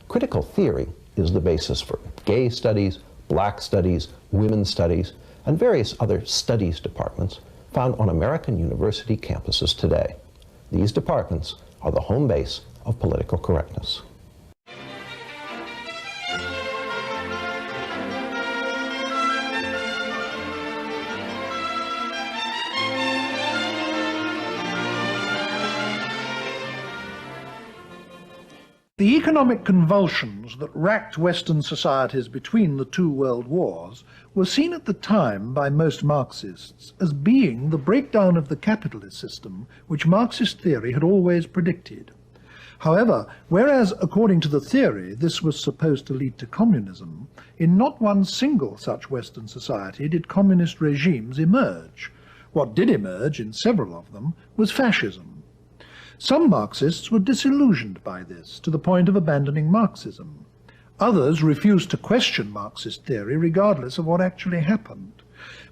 Critical theory is the basis for gay studies, black studies, women's studies, and various other studies departments found on American university campuses today. These departments are the home base of political correctness. The economic convulsions that racked Western societies between the two world wars were seen at the time by most Marxists as being the breakdown of the capitalist system which Marxist theory had always predicted. However, whereas according to the theory this was supposed to lead to communism, in not one single such Western society did communist regimes emerge. What did emerge in several of them was fascism. Some Marxists were disillusioned by this, to the point of abandoning Marxism. Others refused to question Marxist theory regardless of what actually happened.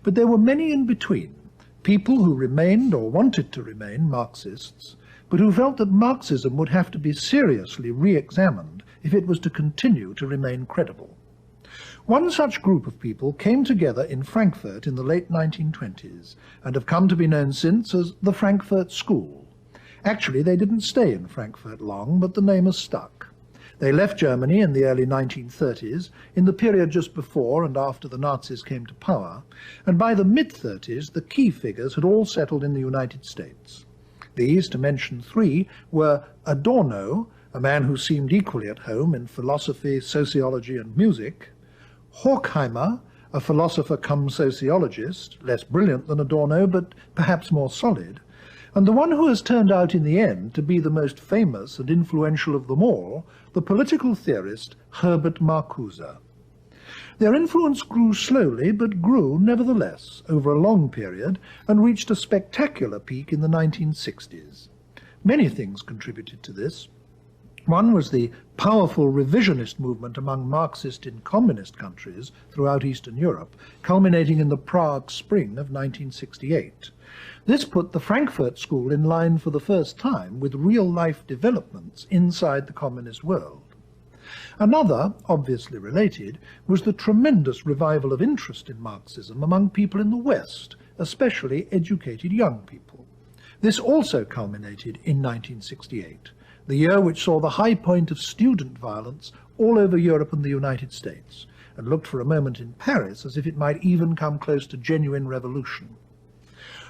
But there were many in between, people who remained or wanted to remain Marxists, but who felt that Marxism would have to be seriously re-examined if it was to continue to remain credible. One such group of people came together in Frankfurt in the late 1920s and have come to be known since as the Frankfurt School. Actually, they didn't stay in Frankfurt long, but the name has stuck. They left Germany in the early 1930s, in the period just before and after the Nazis came to power, and by the mid-30s the key figures had all settled in the United States. These, to mention three, were Adorno, a man who seemed equally at home in philosophy, sociology and music; Horkheimer, a philosopher come sociologist, less brilliant than Adorno but perhaps more solid; and the one who has turned out in the end to be the most famous and influential of them all, the political theorist Herbert Marcuse. Their influence grew slowly, but grew nevertheless over a long period and reached a spectacular peak in the 1960s. Many things contributed to this. One was the powerful revisionist movement among Marxist in communist countries throughout Eastern Europe, culminating in the Prague Spring of 1968. This put the Frankfurt School in line for the first time with real-life developments inside the communist world. Another, obviously related, was the tremendous revival of interest in Marxism among people in the West, especially educated young people. This also culminated in 1968, the year which saw the high point of student violence all over Europe and the United States, and looked for a moment in Paris as if it might even come close to genuine revolution.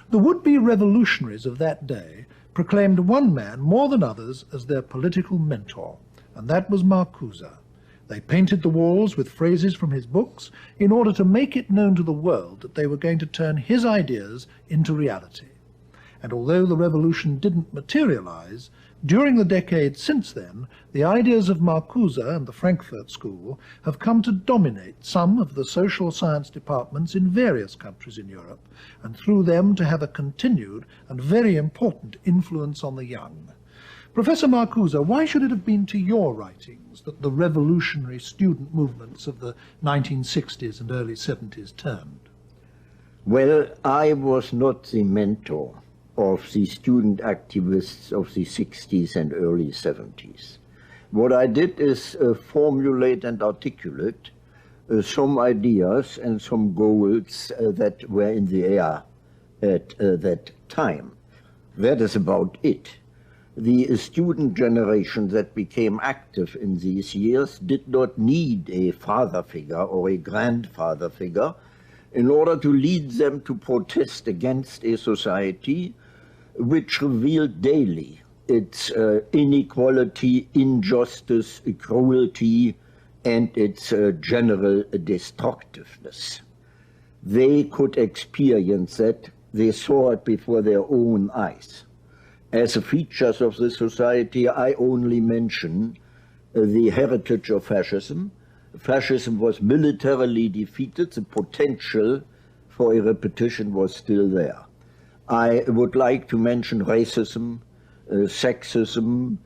The would-be revolutionaries of that day proclaimed one man more than others as their political mentor, and that was Marcuse. They painted the walls with phrases from his books in order to make it known to the world that they were going to turn his ideas into reality. And although the revolution didn't materialize, during the decades since then, the ideas of Marcuse and the Frankfurt School have come to dominate some of the social science departments in various countries in Europe, and through them to have a continued and very important influence on the young. Professor Marcuse, why should it have been to your writings that the revolutionary student movements of the 1960s and early 70s turned? Well, I was not the mentor of the student activists of the 60s and early 70s. What I did is formulate and articulate some ideas and some goals that were in the air at that time. That is about it. The student generation that became active in these years did not need a father figure or a grandfather figure in order to lead them to protest against a society which revealed daily its inequality, injustice, cruelty, and its general destructiveness. They could experience that. They saw it before their own eyes. As features of the society, I only mention the heritage of fascism. Fascism was militarily defeated. The potential for a repetition was still there. I would like to mention racism, sexism,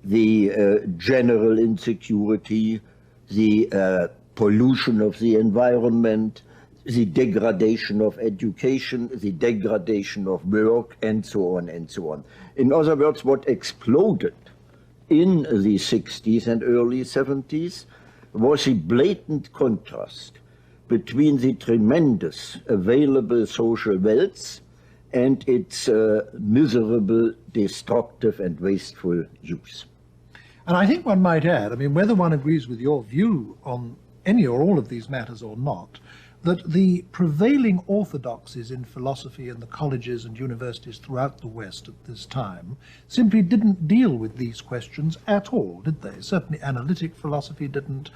the general insecurity, the pollution of the environment, the degradation of education, the degradation of work, and so on and so on. In other words, what exploded in the 60s and early 70s was a blatant contrast between the tremendous available social wealth and its miserable, destructive and wasteful use. And I think one might add, I mean, whether one agrees with your view on any or all of these matters or not, that the prevailing orthodoxies in philosophy in the colleges and universities throughout the West at this time simply didn't deal with these questions at all, did they? Certainly analytic philosophy didn't,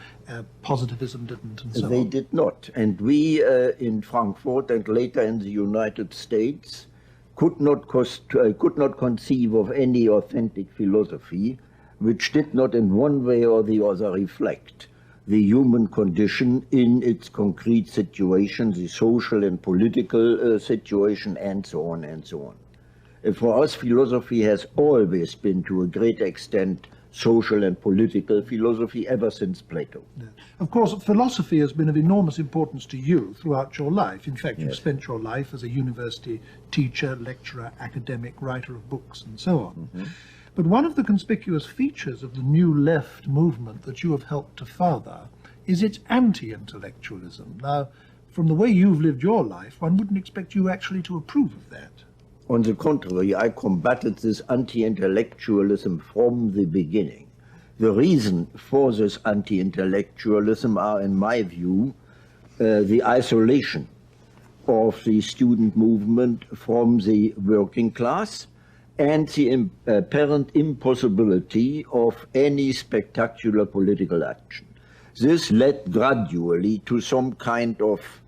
positivism didn't, and so on. They did not. And we in Frankfurt and later in the United States could not conceive of any authentic philosophy which did not in one way or the other reflect the human condition in its concrete situation, the social and political situation, and so on and so on. For us, philosophy has always been, to a great extent, social and political philosophy ever since Plato. Yeah. Of course, philosophy has been of enormous importance to you throughout your life. In fact, you've Yes. spent your life as a university teacher, lecturer, academic, writer of books, and so on. Mm-hmm. But one of the conspicuous features of the New Left movement that you have helped to father is its anti-intellectualism. Now, from the way you've lived your life, one wouldn't expect you actually to approve of that. On the contrary, I combated this anti-intellectualism from the beginning. The reason for this anti-intellectualism are, in my view, the isolation of the student movement from the working class and the apparent impossibility of any spectacular political action. This led gradually to some kind of,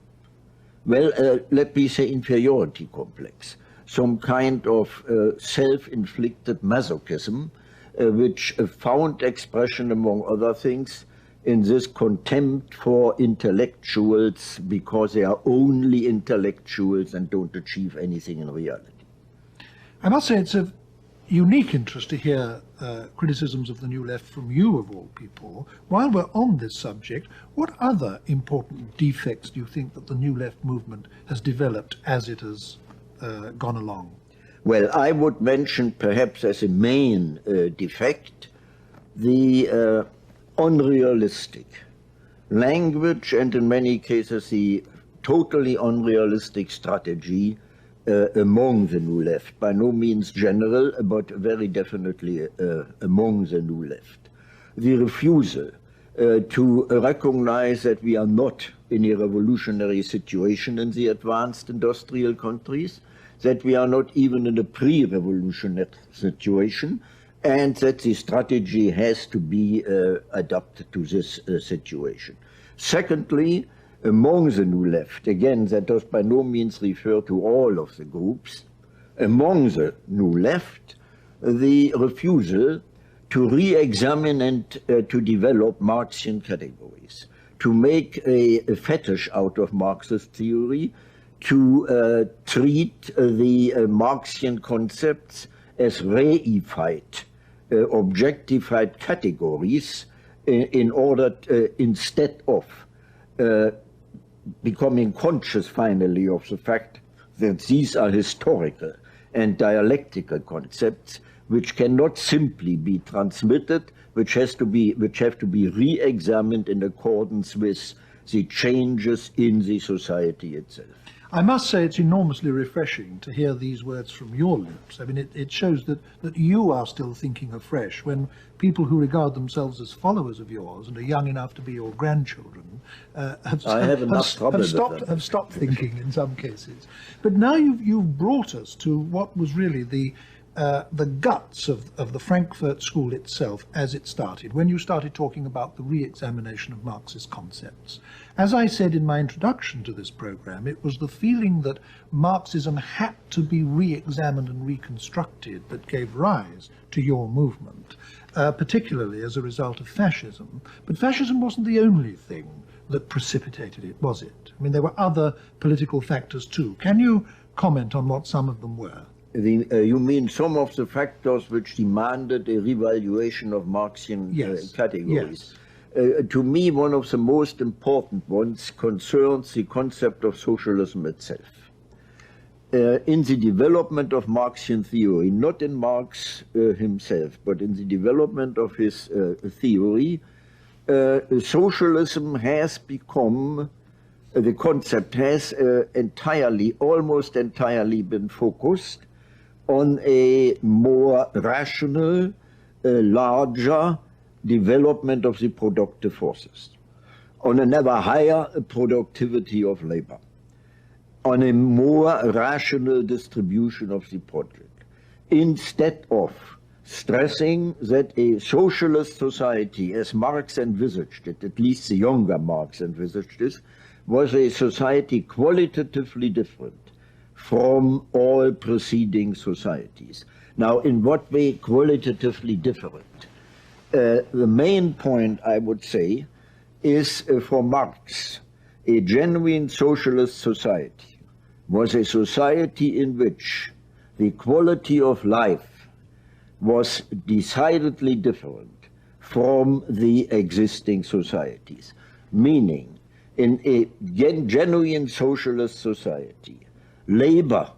well, let me say inferiority complex, some kind of self-inflicted masochism, which found expression, among other things, in this contempt for intellectuals because they are only intellectuals and don't achieve anything in reality. I must say it's of unique interest to hear criticisms of the New Left from you, of all people. While we're on this subject, what other important defects do you think that the New Left movement has developed as it has gone along? Well, I would mention perhaps as a main defect the unrealistic language and in many cases the totally unrealistic strategy among the New Left, by no means general, but very definitely among the New Left. The refusal to recognize that we are not in a revolutionary situation in the advanced industrial countries, that we are not even in a pre-revolutionary situation, and that the strategy has to be adapted to this situation. Secondly, among the New Left, again, that does by no means refer to all of the groups, among the New Left, the refusal to re-examine and to develop Marxian categories, to make a fetish out of Marxist theory, to treat the Marxian concepts as reified, objectified categories in order instead of becoming conscious finally of the fact that these are historical and dialectical concepts which cannot simply be transmitted, which have to be re-examined in accordance with the changes in the society itself. I must say it's enormously refreshing to hear these words from your lips. I mean, it shows that you are still thinking afresh when people who regard themselves as followers of yours and are young enough to be your grandchildren have stopped thinking in some cases. But now you've brought us to what was really the guts of the Frankfurt school itself as it started, when you started talking about the re-examination of Marxist concepts. As I said in my introduction to this program, it was the feeling that Marxism had to be re-examined and reconstructed that gave rise to your movement, particularly as a result of fascism. But fascism wasn't the only thing that precipitated it, was it? I mean, there were other political factors too. Can you comment on what some of them were? You mean some of the factors which demanded a revaluation of Marxian categories? Yes. To me, one of the most important ones concerns the concept of socialism itself. in the development of Marxian theory, not in Marx himself, but in the development of his theory, socialism has become, the concept has almost entirely been focused on a more rational, larger development of the productive forces, on an ever higher productivity of labor, on a more rational distribution of the project, instead of stressing that a socialist society, as Marx envisaged it, at least the younger Marx envisaged this, was a society qualitatively different from all preceding societies. Now, in what way qualitatively different? The main point, I would say, is for Marx, a genuine socialist society was a society in which the quality of life was decidedly different from the existing societies. Meaning, in a genuine socialist society, labor,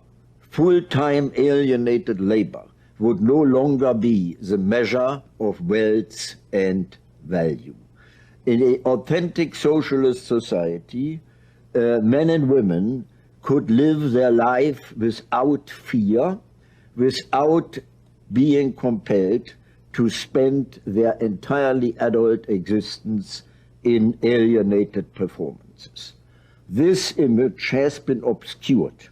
full-time alienated labor, would no longer be the measure of wealth and value. In an authentic socialist society, men and women could live their life without fear, without being compelled to spend their entirely adult existence in alienated performances. This image has been obscured,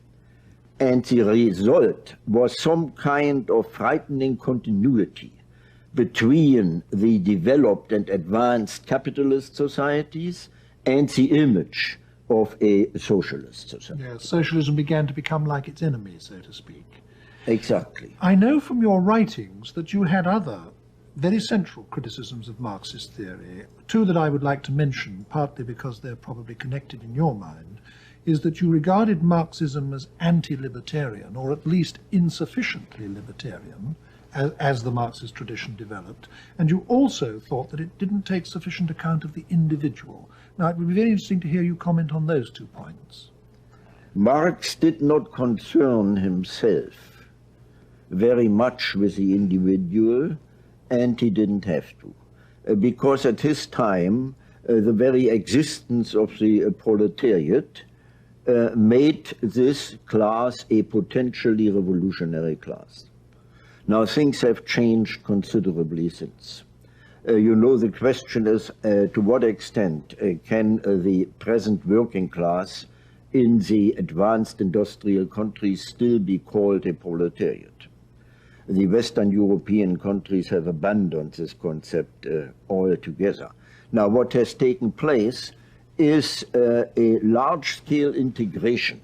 and the result was some kind of frightening continuity between the developed and advanced capitalist societies and the image of a socialist society. Yes, socialism began to become like its enemy, so to speak. Exactly. I know from your writings that you had other very central criticisms of Marxist theory. Two that I would like to mention, partly because they're probably connected in your mind, is that you regarded Marxism as anti-libertarian, or at least insufficiently libertarian, as the Marxist tradition developed, and you also thought that it didn't take sufficient account of the individual. Now, it would be very interesting to hear you comment on those 2 points. Marx did not concern himself very much with the individual, and he didn't have to, because at his time, the very existence of the proletariat made this class a potentially revolutionary class. Now, things have changed considerably since. You know, the question is to what extent can the present working class in the advanced industrial countries still be called a proletariat? The Western European countries have abandoned this concept altogether. Now, what has taken place is a large-scale integration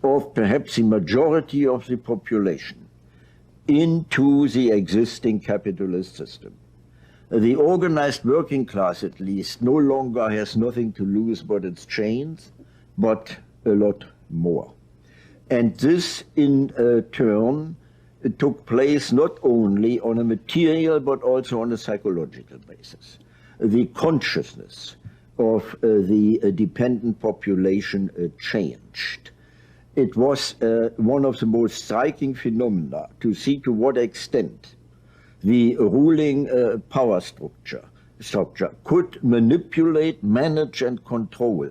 of perhaps the majority of the population into the existing capitalist system. The organized working class, at least, no longer has nothing to lose but its chains, but a lot more. And this, in turn, took place not only on a material but also on a psychological basis. The consciousness of the dependent population changed. It was one of the most striking phenomena to see to what extent the ruling power structure could manipulate, manage, and control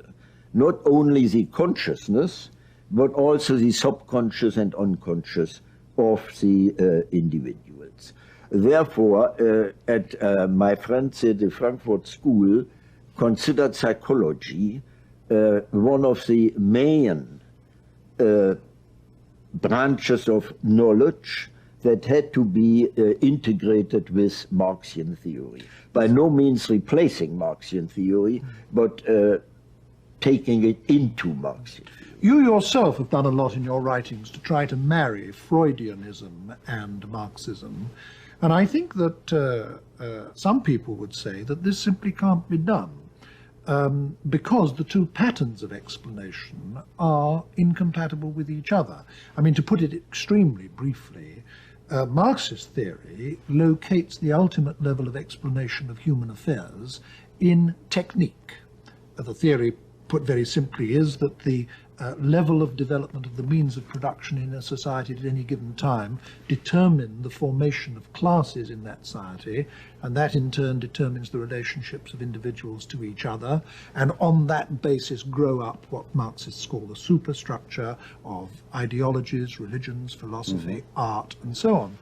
not only the consciousness, but also the subconscious and unconscious of the individuals. Therefore, my friends at the Frankfurt School considered psychology one of the main branches of knowledge that had to be integrated with Marxian theory. By no means replacing Marxian theory, but taking it into Marxian theory. You yourself have done a lot in your writings to try to marry Freudianism and Marxism, and I think that some people would say that this simply can't be done because the two patterns of explanation are incompatible with each other. I mean, to put it extremely briefly, Marxist theory locates the ultimate level of explanation of human affairs in technique. The theory put very simply, is that the level of development of the means of production in a society at any given time determine the formation of classes in that society, and that in turn determines the relationships of individuals to each other, and on that basis grow up what Marxists call the superstructure of ideologies, religions, philosophy, art, and so on.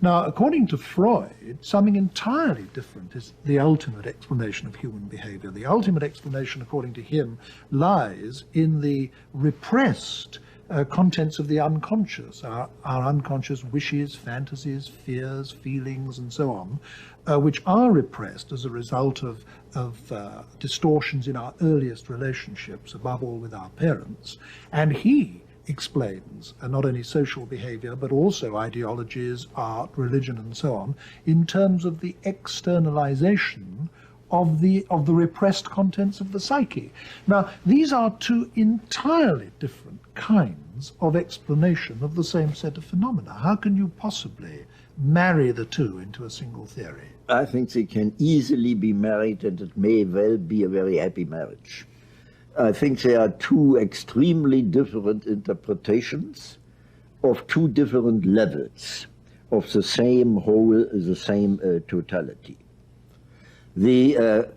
Now, according to Freud, something entirely different is the ultimate explanation of human behavior. The ultimate explanation, according to him, lies in the repressed contents of the unconscious, our unconscious wishes, fantasies, fears, feelings, and so on, which are repressed as a result of distortions in our earliest relationships, above all with our parents. And he explains not only social behavior, but also ideologies, art, religion, and so on, in terms of the externalization of the repressed contents of the psyche. Now, these are two entirely different kinds of explanation of the same set of phenomena. How can you possibly marry the two into a single theory? I think they can easily be married, and it may well be a very happy marriage. I think there are two extremely different interpretations of two different levels of the same whole, the same totality. The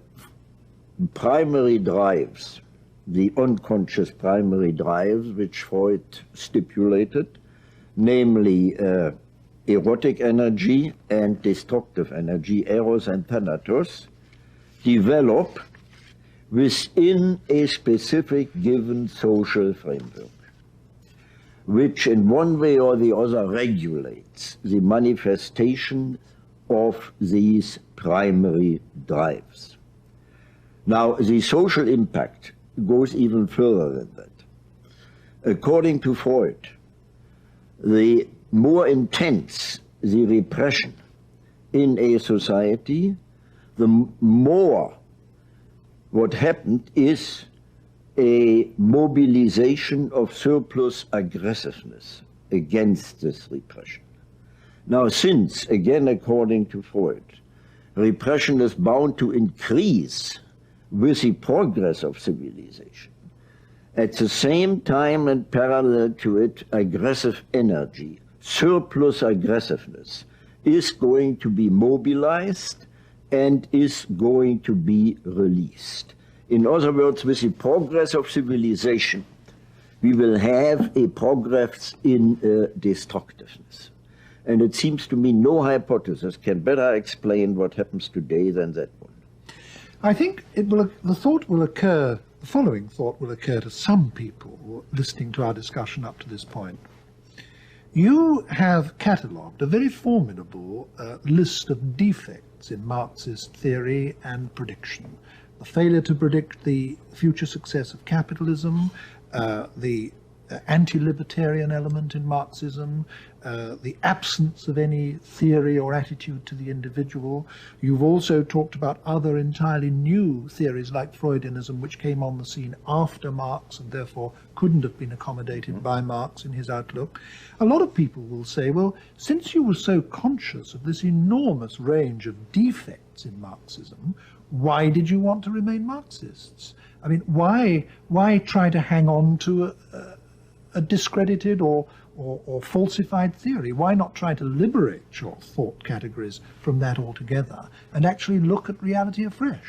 primary drives, the unconscious primary drives, which Freud stipulated, namely erotic energy and destructive energy, eros and thanatos, develop within a specific given social framework, which in one way or the other regulates the manifestation of these primary drives. Now, the social impact goes even further than that. According to Freud, the more intense the repression in a society, the more what happened is a mobilization of surplus aggressiveness against this repression. Now, since, again according to Freud, repression is bound to increase with the progress of civilization, at the same time and parallel to it, aggressive energy, surplus aggressiveness, is going to be mobilized and is going to be released. In other words, with the progress of civilization, we will have a progress in destructiveness. And it seems to me no hypothesis can better explain what happens today than that one. I think the following thought will occur to some people listening to our discussion up to this point. You have catalogued a very formidable list of defects in Marxist theory and prediction. The failure to predict the future success of capitalism, the anti-libertarian element in Marxism, the absence of any theory or attitude to the individual. You've also talked about other entirely new theories like Freudianism, which came on the scene after Marx and therefore couldn't have been accommodated by Marx in his outlook. A lot of people will say, well, since you were so conscious of this enormous range of defects in Marxism, why did you want to remain Marxists? I mean, why try to hang on to a discredited or falsified theory? Why not try to liberate your thought categories from that altogether and actually look at reality afresh?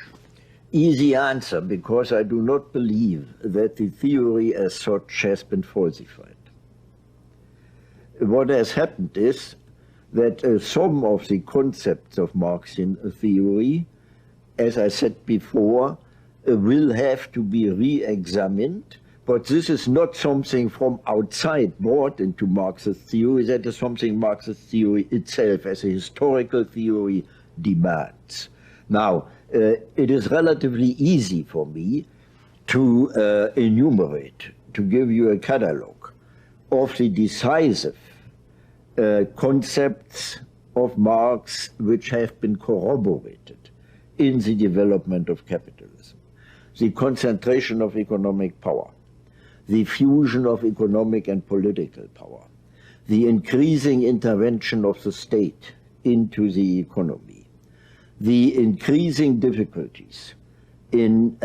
Easy answer, because I do not believe that the theory as such has been falsified. What has happened is that some of the concepts of Marxian theory, as I said before, will have to be re-examined. But this is not something from outside brought into Marxist theory. That is something Marxist theory itself, as a historical theory, demands. Now, it is relatively easy for me to enumerate, to give you a catalogue of the decisive concepts of Marx which have been corroborated in the development of capitalism. The concentration of economic power, the fusion of economic and political power, the increasing intervention of the state into the economy, the increasing difficulties in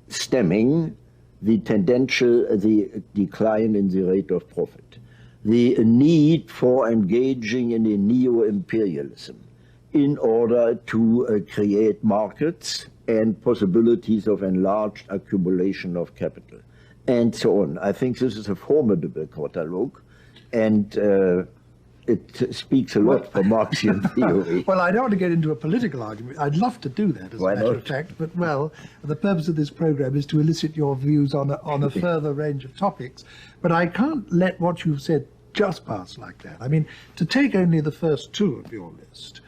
stemming the decline in the rate of profit, the need for engaging in a neo-imperialism in order to create markets and possibilities of enlarged accumulation of capital, and so on. I think this is a formidable catalogue, and it speaks a lot for Marxian theory. Well, I don't want to get into a political argument. I'd love to do that, as a matter of fact, but, well, the purpose of this program is to elicit your views on a further range of topics. But I can't let what you've said just pass like that. I mean, to take only the first two of your list,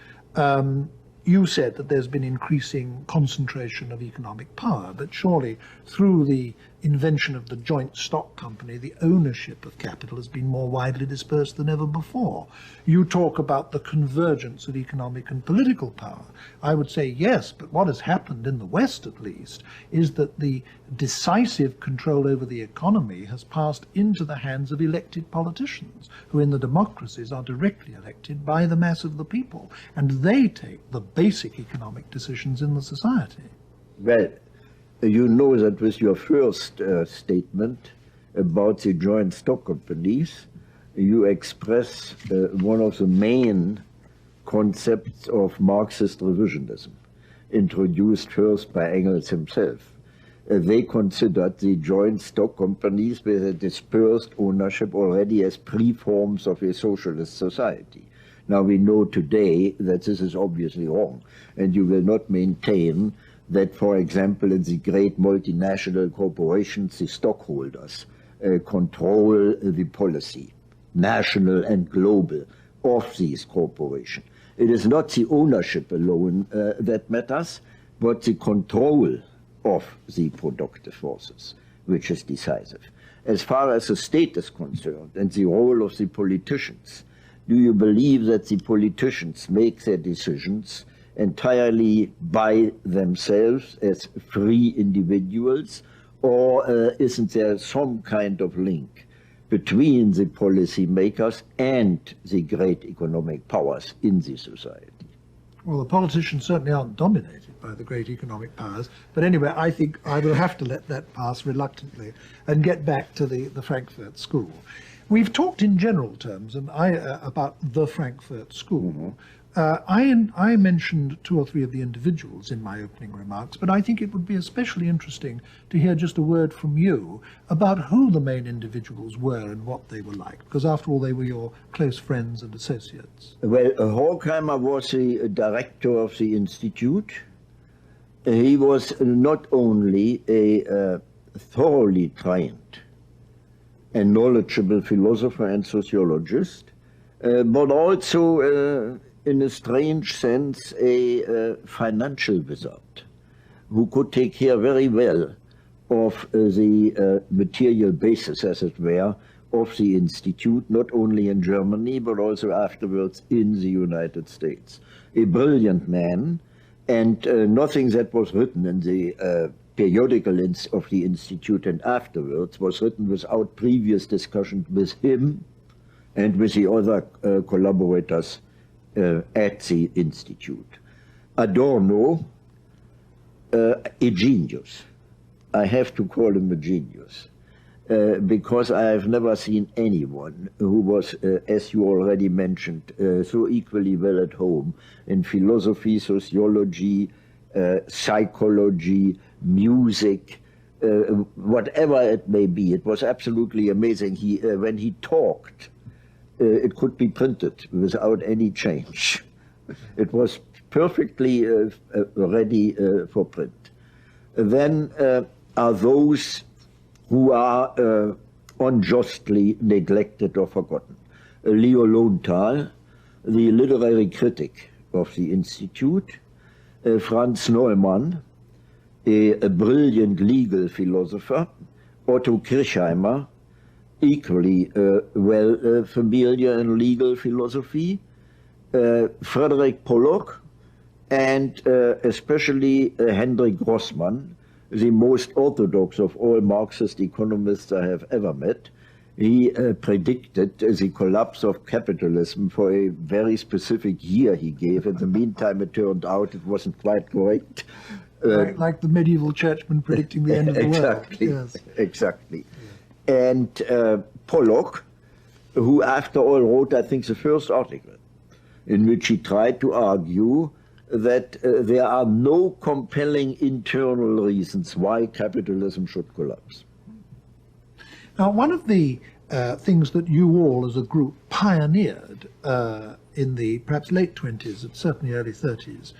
you said that there's been increasing concentration of economic power, but surely through the invention of the joint stock company, the ownership of capital has been more widely dispersed than ever before. You talk about the convergence of economic and political power. I would say yes, but what has happened in the West, at least, is that the decisive control over the economy has passed into the hands of elected politicians, who in the democracies are directly elected by the mass of the people, and they take the basic economic decisions in the society. Well, you know that with your first statement about the joint stock companies, you express one of the main concepts of Marxist revisionism, introduced first by Engels himself. They considered the joint stock companies with a dispersed ownership already as pre-forms of a socialist society. Now we know today that this is obviously wrong, and you will not maintain that, for example, in the great multinational corporations, the stockholders control the policy, national and global, of these corporations. It is not the ownership alone that matters, but the control of the productive forces, which is decisive. As far as the state is concerned and the role of the politicians, do you believe that the politicians make their decisions entirely by themselves as free individuals, or isn't there some kind of link between the policy makers and the great economic powers in the society? Well, the politicians certainly aren't dominated by the great economic powers. But anyway, I think I will have to let that pass reluctantly and get back to the Frankfurt School. We've talked in general terms about the Frankfurt School. Mm-hmm. I mentioned two or three of the individuals in my opening remarks, but I think it would be especially interesting to hear just a word from you about who the main individuals were and what they were like, because after all, they were your close friends and associates. Well, Horkheimer was the director of the institute. He was not only a thoroughly trained and knowledgeable philosopher and sociologist, but also in a strange sense, a financial wizard who could take care very well of the material basis, as it were, of the institute, not only in Germany, but also afterwards in the United States. A brilliant man, and nothing that was written in the periodical of the institute and afterwards was written without previous discussion with him and with the other collaborators at the institute. Adorno, a genius. I have to call him a genius, because I have never seen anyone who was, as you already mentioned, so equally well at home in philosophy, sociology, psychology, music, whatever it may be. It was absolutely amazing. When he talked, it could be printed without any change. It was perfectly ready for print. Then are those who are unjustly neglected or forgotten. Leo Lowenthal, the literary critic of the Institute, Franz Neumann, a brilliant legal philosopher, Otto Kirchheimer, equally well familiar in legal philosophy, Frederick Pollock, and especially Hendrik Grossman, the most orthodox of all Marxist economists I have ever met. He predicted the collapse of capitalism for a very specific year he gave. In the meantime, it turned out it wasn't quite correct. Like the medieval churchmen predicting the end of the exactly, world. Yes. Exactly. And Pollock, who after all wrote, I think, the first article, in which he tried to argue that there are no compelling internal reasons why capitalism should collapse. Now, one of the things that you all as a group pioneered in the perhaps late 20s and certainly early 30s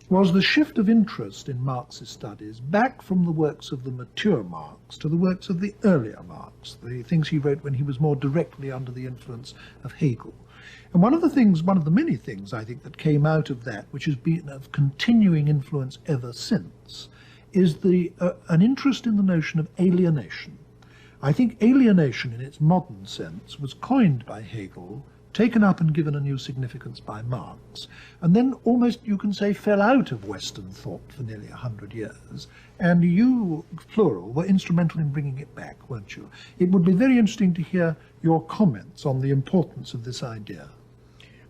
was the shift of interest in Marxist studies back from the works of the mature Marx to the works of the earlier Marx, the things he wrote when he was more directly under the influence of Hegel. And one of the many things I think that came out of that, which has been of continuing influence ever since, is an interest in the notion of alienation. I think alienation in its modern sense was coined by Hegel, taken up and given a new significance by Marx, and then almost, you can say, fell out of Western thought for nearly 100 years. And you, plural, were instrumental in bringing it back, weren't you? It would be very interesting to hear your comments on the importance of this idea.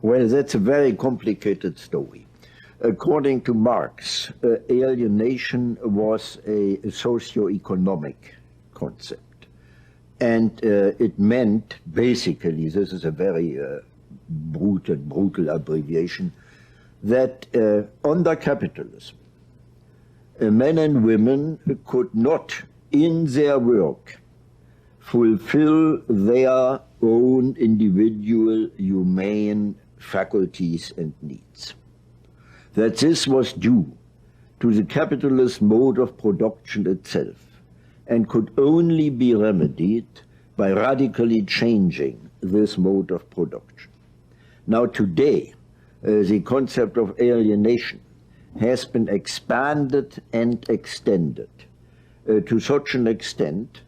Well, that's a very complicated story. According to Marx, alienation was a socio-economic concept. And it meant, basically, this is a very brutal abbreviation, that under capitalism, men and women could not, in their work, fulfill their own individual humane faculties and needs. That this was due to the capitalist mode of production itself, and could only be remedied by radically changing this mode of production. Now today, the concept of alienation has been expanded and extended to such an extent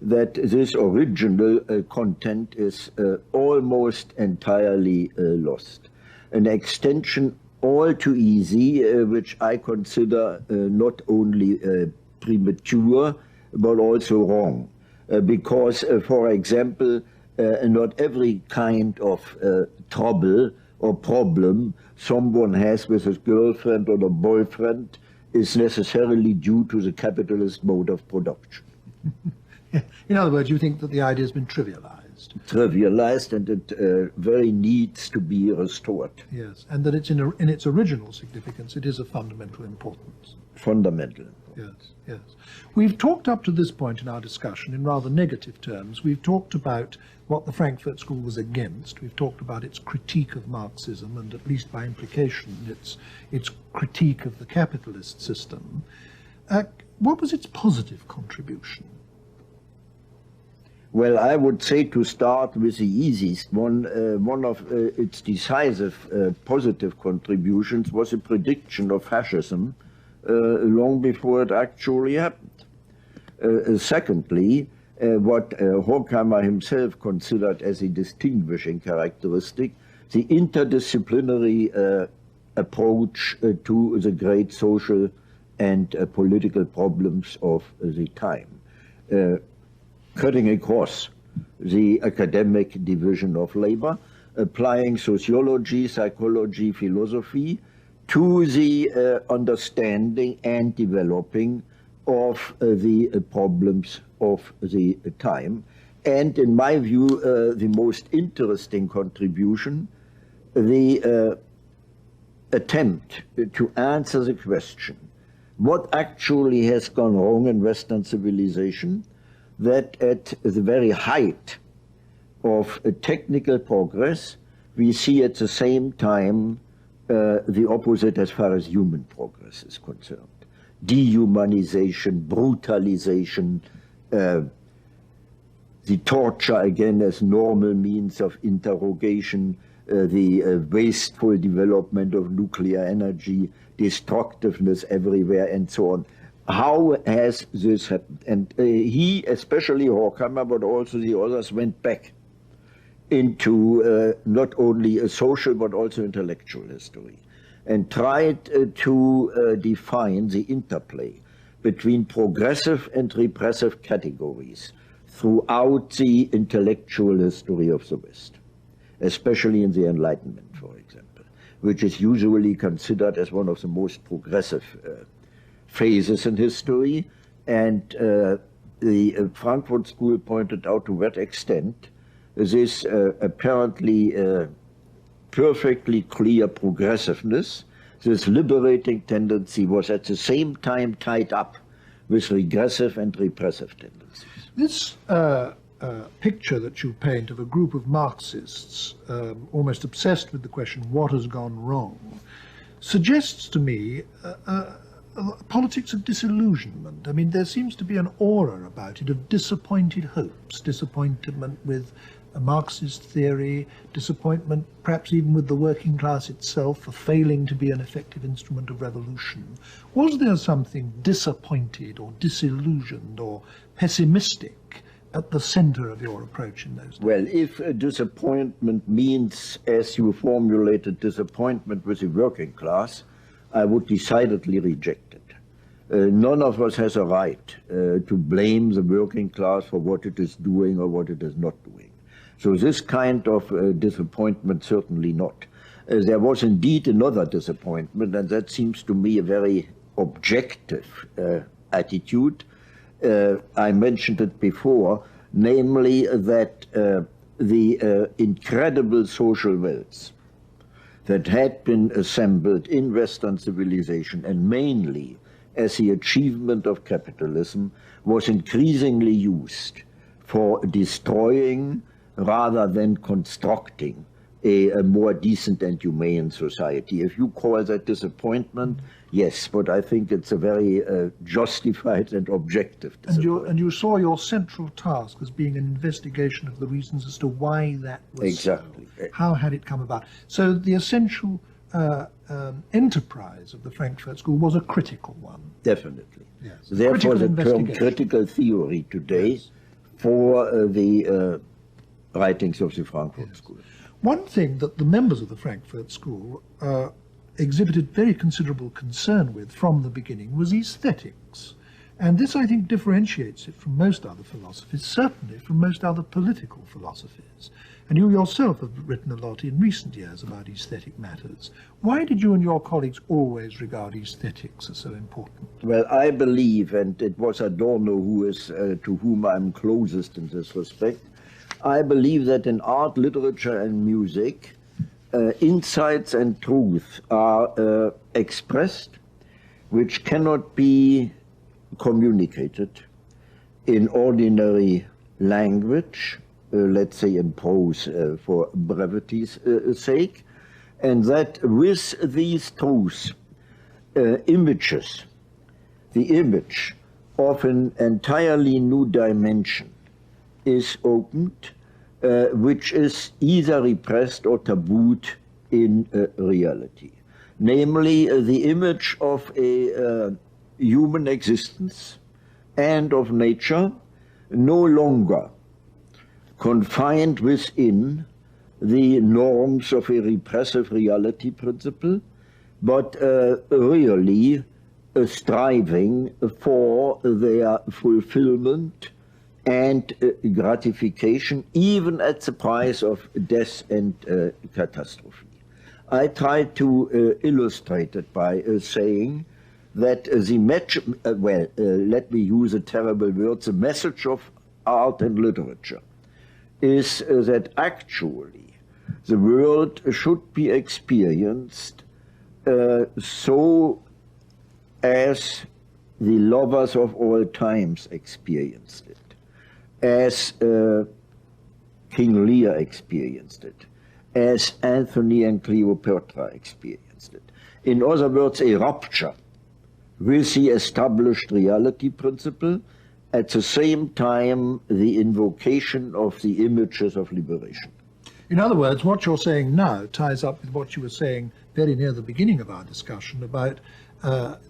that this original content is almost entirely lost. An extension all too easy, which I consider not only premature, but also wrong. Because, for example, not every kind of trouble or problem someone has with his girlfriend or a boyfriend is necessarily due to the capitalist mode of production. In other words, you think that the idea has been trivialized? Trivialized, and it very needs to be restored. Yes, and that it's in its original significance, it is of fundamental importance. Fundamental. Yes, yes. We've talked up to this point in our discussion in rather negative terms. We've talked about what the Frankfurt School was against. We've talked about its critique of Marxism and, at least by implication, its critique of the capitalist system. What was its positive contribution? Well, I would say, to start with the easiest one, one of its decisive positive contributions was a prediction of fascism long before it actually happened. Secondly, what Horkheimer himself considered as a distinguishing characteristic, the interdisciplinary approach to the great social and political problems of the time, cutting across the academic division of labor, applying sociology, psychology, philosophy to the understanding and developing of the problems of the time. And in my view, the most interesting contribution, the attempt to answer the question, what actually has gone wrong in Western civilization, that at the very height of technical progress, we see at the same time the opposite as far as human progress is concerned. Dehumanization, brutalization, the torture again as normal means of interrogation, the wasteful development of nuclear energy, destructiveness everywhere, and so on. How has this happened? And he, especially Horkheimer, but also the others, went back into not only a social but also intellectual history, and tried to define the interplay between progressive and repressive categories throughout the intellectual history of the West, especially in the Enlightenment, for example, which is usually considered as one of the most progressive phases in history, and the Frankfurt School pointed out to what extent this apparently perfectly clear progressiveness, this liberating tendency, was at the same time tied up with regressive and repressive tendencies. This picture that you paint of a group of Marxists almost obsessed with the question, what has gone wrong, suggests to me a politics of disillusionment. I mean, there seems to be an aura about it of disappointed hopes, disappointment with a Marxist theory, disappointment perhaps even with the working class itself for failing to be an effective instrument of revolution. Was there something disappointed or disillusioned or pessimistic at the center of your approach in those days? Well, if a disappointment means, as you formulated, disappointment with the working class, I would decidedly reject it. None of us has a right to blame the working class for what it is doing or what it is not doing. So this kind of disappointment, certainly not. There was indeed another disappointment, and that seems to me a very objective attitude. I mentioned it before, namely that the incredible social wealth that had been assembled in Western civilization, and mainly as the achievement of capitalism, was increasingly used for destroying rather than constructing a more decent and humane society. If you call that disappointment, yes, but I think it's a very justified and objective disappointment. And you saw your central task as being an investigation of the reasons as to why that was exactly so. How had it come about? So the essential enterprise of the Frankfurt School was a critical one. Definitely. Yes. Therefore, the term critical theory today, yes, for the writings of the Frankfurt, yes, School. One thing that the members of the Frankfurt School exhibited very considerable concern with from the beginning was aesthetics. And this, I think, differentiates it from most other philosophies, certainly from most other political philosophies. And you yourself have written a lot in recent years about aesthetic matters. Why did you and your colleagues always regard aesthetics as so important? Well, I believe, and it was Adorno who is to whom I'm closest in this respect, I believe that in art, literature, and music, insights and truth are expressed which cannot be communicated in ordinary language, let's say in prose for brevity's sake, and that with these truths, images, the image of an entirely new dimension is opened, which is either repressed or tabooed in reality. Namely, the image of a human existence and of nature no longer confined within the norms of a repressive reality principle, but really striving for their fulfillment and gratification, even at the price of death and catastrophe. I try to illustrate it by saying that let me use a terrible word, the message of art and literature is that actually the world should be experienced so as the lovers of all times experienced it, as King Lear experienced it, as Antony and Cleopatra experienced it. In other words, a rupture with the established reality principle, at the same time the invocation of the images of liberation. In other words, what you're saying now ties up with what you were saying very near the beginning of our discussion about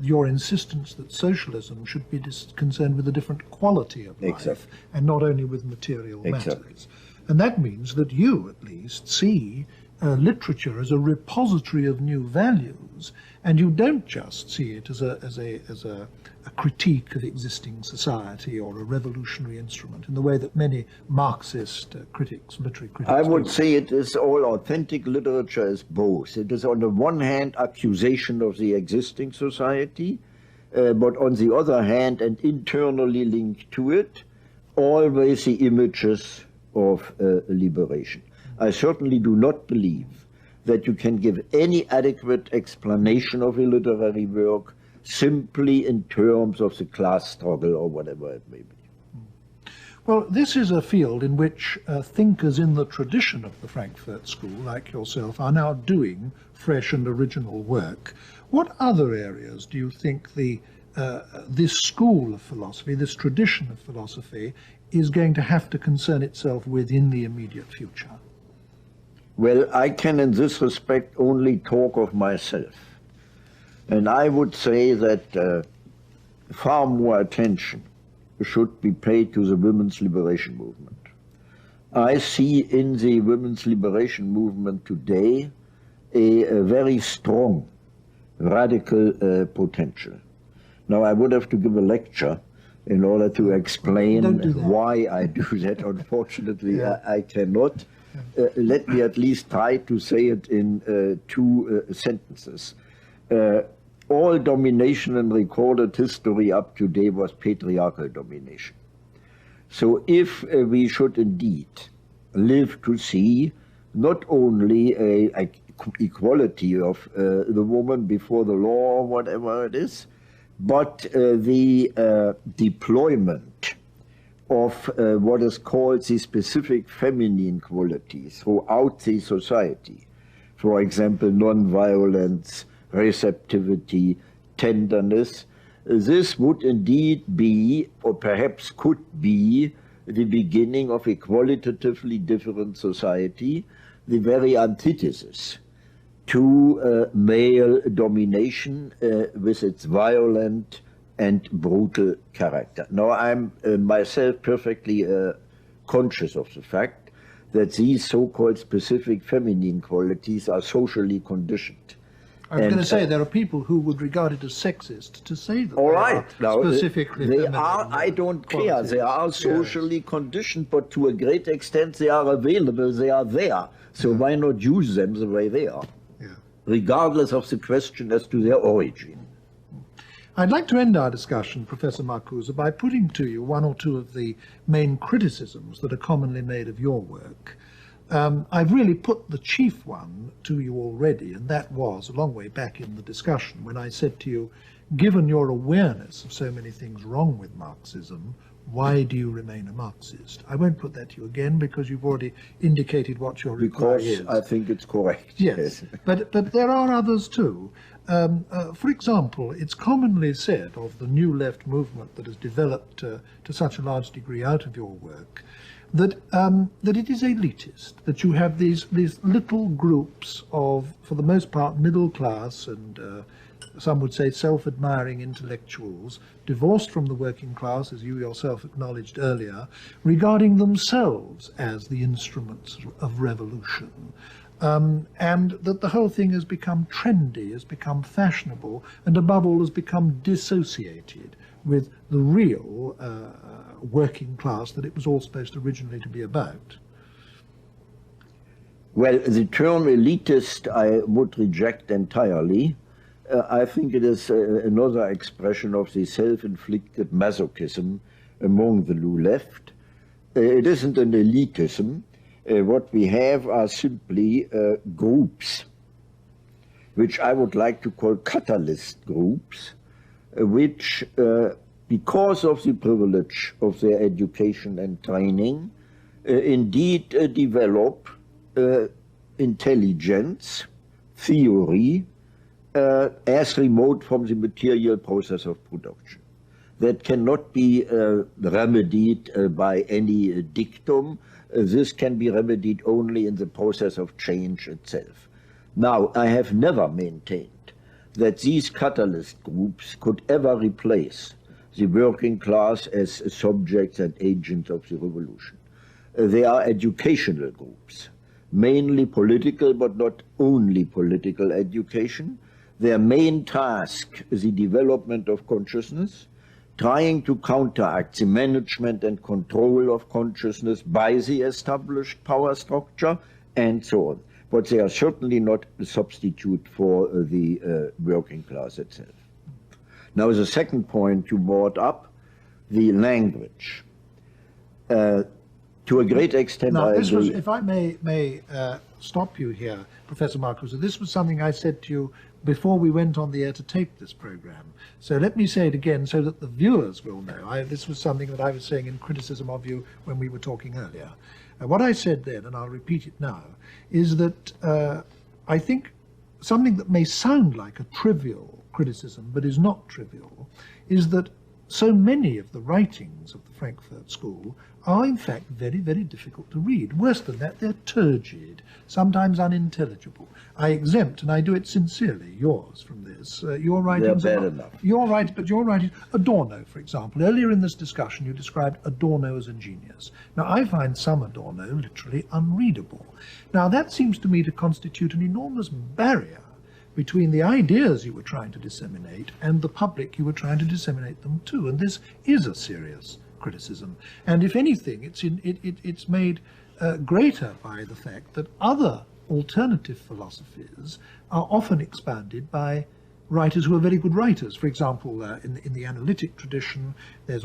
your insistence that socialism should be concerned with a different quality of life, exactly, and not only with material exactly matters. And that means that you, at least, see literature as a repository of new values, and you don't just see it as a critique of existing society or a revolutionary instrument in the way that many Marxist critics, literary critics I would do. say it is all authentic literature is both. It is on the one hand accusation of the existing society, but on the other hand, and internally linked to it, always the images of liberation. I certainly do not believe that you can give any adequate explanation of a literary work simply in terms of the class struggle or whatever it may be. Well, this is a field in which thinkers in the tradition of the Frankfurt School, like yourself, are now doing fresh and original work. What other areas do you think this school of philosophy, this tradition of philosophy, is going to have to concern itself with in the immediate future? Well, I can in this respect only talk of myself. And I would say that far more attention should be paid to the women's liberation movement. I see in the women's liberation movement today a very strong radical potential. Now, I would have to give a lecture in order to explain why I do that. Unfortunately, I cannot. Let me at least try to say it in two sentences. All domination in recorded history up to date was patriarchal domination. So if we should indeed live to see not only a equality of the woman before the law or whatever it is, but the deployment of what is called the specific feminine qualities throughout the society. For example, non-violence, receptivity, tenderness. This would indeed be, or perhaps could be, the beginning of a qualitatively different society, the very antithesis to male domination with its violent and brutal character. Now, I'm myself perfectly conscious of the fact that these so-called specific feminine qualities are socially conditioned. I was going to say there are people who would regard it as sexist to say that all right. Now, specifically they are, I don't care, they are socially conditioned, but to a great extent they are available, they are there. So why not use them the way they are, regardless of the question as to their origin? I'd like to end our discussion, Professor Marcuse, by putting to you one or two of the main criticisms that are commonly made of your work. I've really put the chief one to you already, and that was a long way back in the discussion when I said to you, given your awareness of so many things wrong with Marxism, why do you remain a Marxist? I won't put that to you again because you've already indicated what your reply is. Because I think it's correct. Yes, but there are others too. For example, it's commonly said of the New Left movement that has developed to such a large degree out of your work, that it is elitist, that you have these little groups of, for the most part, middle class and some would say self-admiring intellectuals, divorced from the working class, as you yourself acknowledged earlier, regarding themselves as the instruments of revolution. And that the whole thing has become trendy, has become fashionable, and above all has become dissociated with the real working class that it was all supposed originally to be about. Well, the term elitist I would reject entirely. I think it is another expression of the self-inflicted masochism among the New Left. It isn't an elitism. What we have are simply groups, which I would like to call catalyst groups, which, because of the privilege of their education and training, indeed develop intelligence, theory, as remote from the material process of production. That cannot be remedied by any dictum. This can be remedied only in the process of change itself. Now, I have never maintained that these catalyst groups could ever replace the working class as subjects and agents of the revolution. They are educational groups, mainly political, but not only political education. Their main task is the development of consciousness, trying to counteract the management and control of consciousness by the established power structure, and so on. But they are certainly not a substitute for the working class itself. Now, the second point you brought up, the language. To a great extent, now, I this agree. was, if I may stop you here, Professor Marcuse, this was something I said to you before we went on the air to tape this program. So let me say it again so that the viewers will know. This was something that I was saying in criticism of you when we were talking earlier. What I said then, and I'll repeat it now, is that I think something that may sound like a trivial criticism, but is not trivial, is that so many of the writings of the Frankfurt School are in fact very, very difficult to read. Worse than that, they're turgid, sometimes unintelligible. I exempt, and I do it sincerely, yours from this. Your writings They're are bad enough. your writings, Adorno, for example. Earlier in this discussion, you described Adorno as a genius. Now, I find some Adorno literally unreadable. Now, that seems to me to constitute an enormous barrier between the ideas you were trying to disseminate and the public you were trying to disseminate them to. And this is a serious criticism. And if anything, it's made greater by the fact that other alternative philosophies are often expounded by writers who are very good writers. For example, in the analytic tradition, there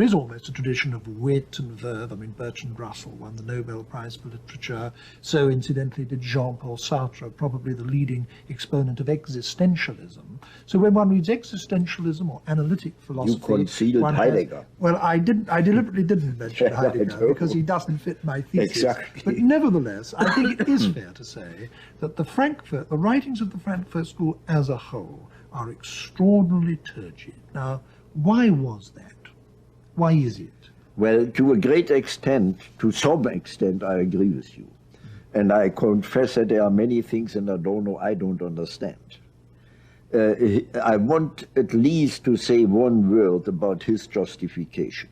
is almost a tradition of wit and verve. I mean, Bertrand Russell won the Nobel Prize for Literature. So, incidentally, did Jean-Paul Sartre, probably the leading exponent of existentialism. So, when one reads existentialism or analytic philosophy, you conceded Heidegger. Well, I deliberately didn't mention Heidegger because he doesn't fit my thesis. Exactly. But nevertheless, I think it is fair to say that the writings of the Frankfurt School as a whole are extraordinarily turgid. Now, why was that? Why is it? Well, to a great extent, to some extent, I agree with you. And I confess that there are many things in Adorno I don't understand. I want at least to say one word about his justification.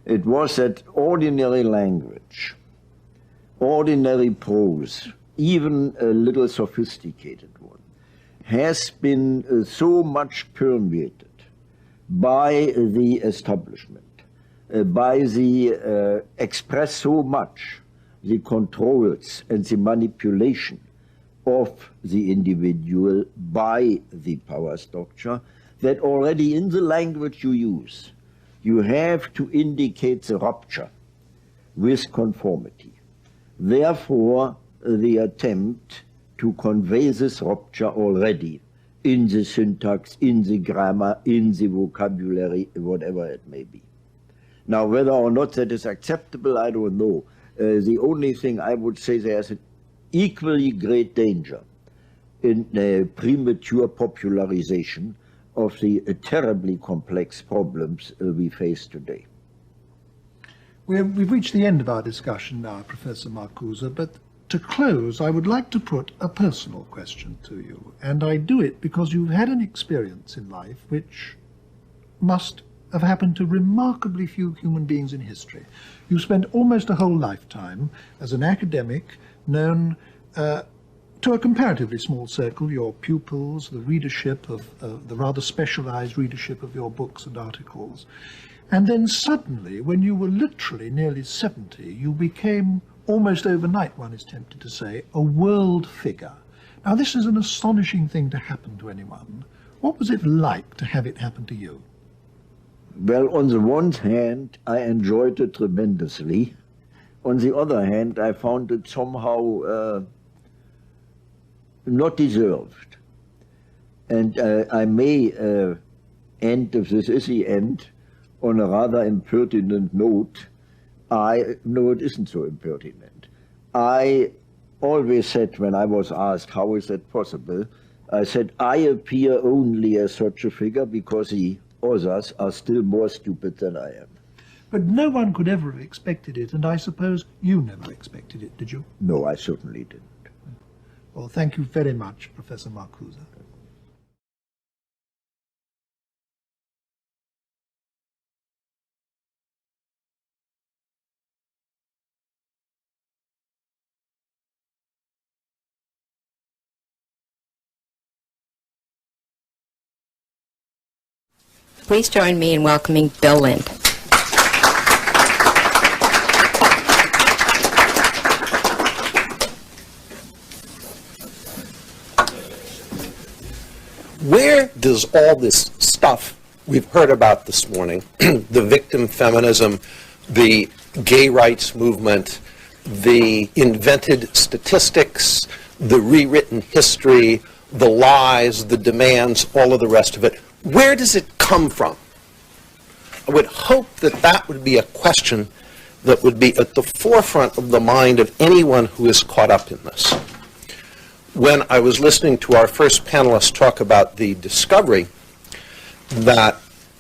It was that ordinary language, ordinary prose, even a little sophisticated one, has been so much permeated by the establishment, by the express so much the controls and the manipulation of the individual by the power structure, that already in the language you use, you have to indicate the rupture with conformity. Therefore, the attempt to convey this rupture already in the syntax, in the grammar, in the vocabulary, whatever it may be. Now, whether or not that is acceptable, I don't know. The only thing I would say, there's an equally great danger in premature popularization of the terribly complex problems we face today. We've reached the end of our discussion now, Professor Marcuse, but to close, I would like to put a personal question to you, and I do it because you've had an experience in life which must have happened to remarkably few human beings in history. You spent almost a whole lifetime as an academic, known to a comparatively small circle, your pupils, the readership of the rather specialized readership of your books and articles. And then suddenly, when you were literally nearly 70, you became, almost overnight, one is tempted to say, a world figure. Now, this is an astonishing thing to happen to anyone. What was it like to have it happen to you? Well, on the one hand, I enjoyed it tremendously. On the other hand, I found it somehow not deserved. And I may end, if this is the end, on a rather impertinent note. No, it isn't so impertinent. I always said, when I was asked, how is that possible, I said, I appear only as such a figure because the others are still more stupid than I am. But no one could ever have expected it, and I suppose you never expected it, did you? No, I certainly didn't. Well, thank you very much, Professor Marcuse. Please join me in welcoming Bill Lind. Where does all this stuff we've heard about this morning, the victim feminism, the gay rights movement, the invented statistics, the rewritten history, the lies, the demands, all of the rest of it, where does it come from? I would hope that that would be a question that would be at the forefront of the mind of anyone who is caught up in this. When I was listening to our first panelist talk about the discovery that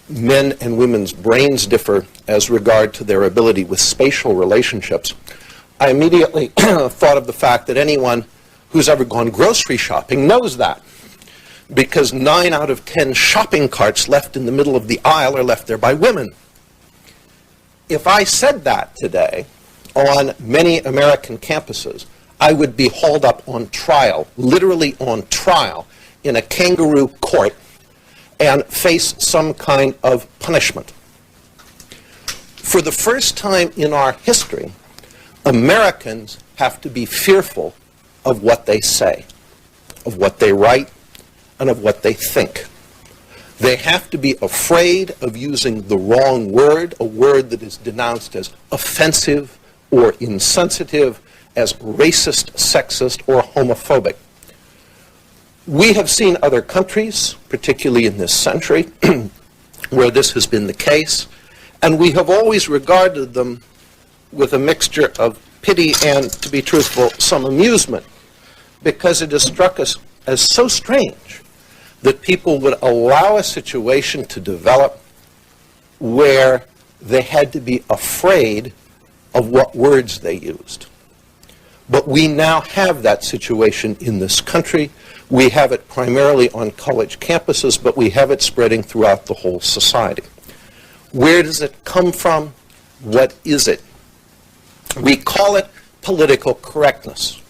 men and women's brains differ as regard to their ability with spatial relationships, I immediately thought of the fact that anyone who's ever gone grocery shopping knows that, because 9 out of 10 shopping carts left in the middle of the aisle are left there by women. If I said that today on many American campuses, I would be hauled up on trial, literally on trial, in a kangaroo court and face some kind of punishment. For the first time in our history, Americans have to be fearful of what they say, of what they write, and of what they think. They have to be afraid of using the wrong word, a word that is denounced as offensive or insensitive, as racist, sexist, or homophobic. We have seen other countries, particularly in this century, where this has been the case, and we have always regarded them with a mixture of pity and, to be truthful, some amusement, because it has struck us as so strange that people would allow a situation to develop where they had to be afraid of what words they used. But we now have that situation in this country. We have it primarily on college campuses, but we have it spreading throughout the whole society. Where does it come from? What is it? We call it political correctness.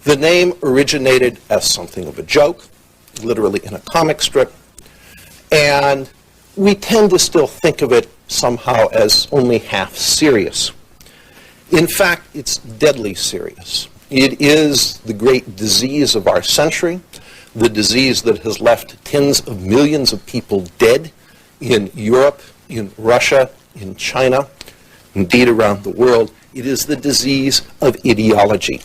The name originated as something of a joke, literally in a comic strip, and we tend to still think of it somehow as only half serious. In fact, it's deadly serious. It is the great disease of our century, the disease that has left tens of millions of people dead in Europe, in Russia, in China, indeed around the world. It is the disease of ideology.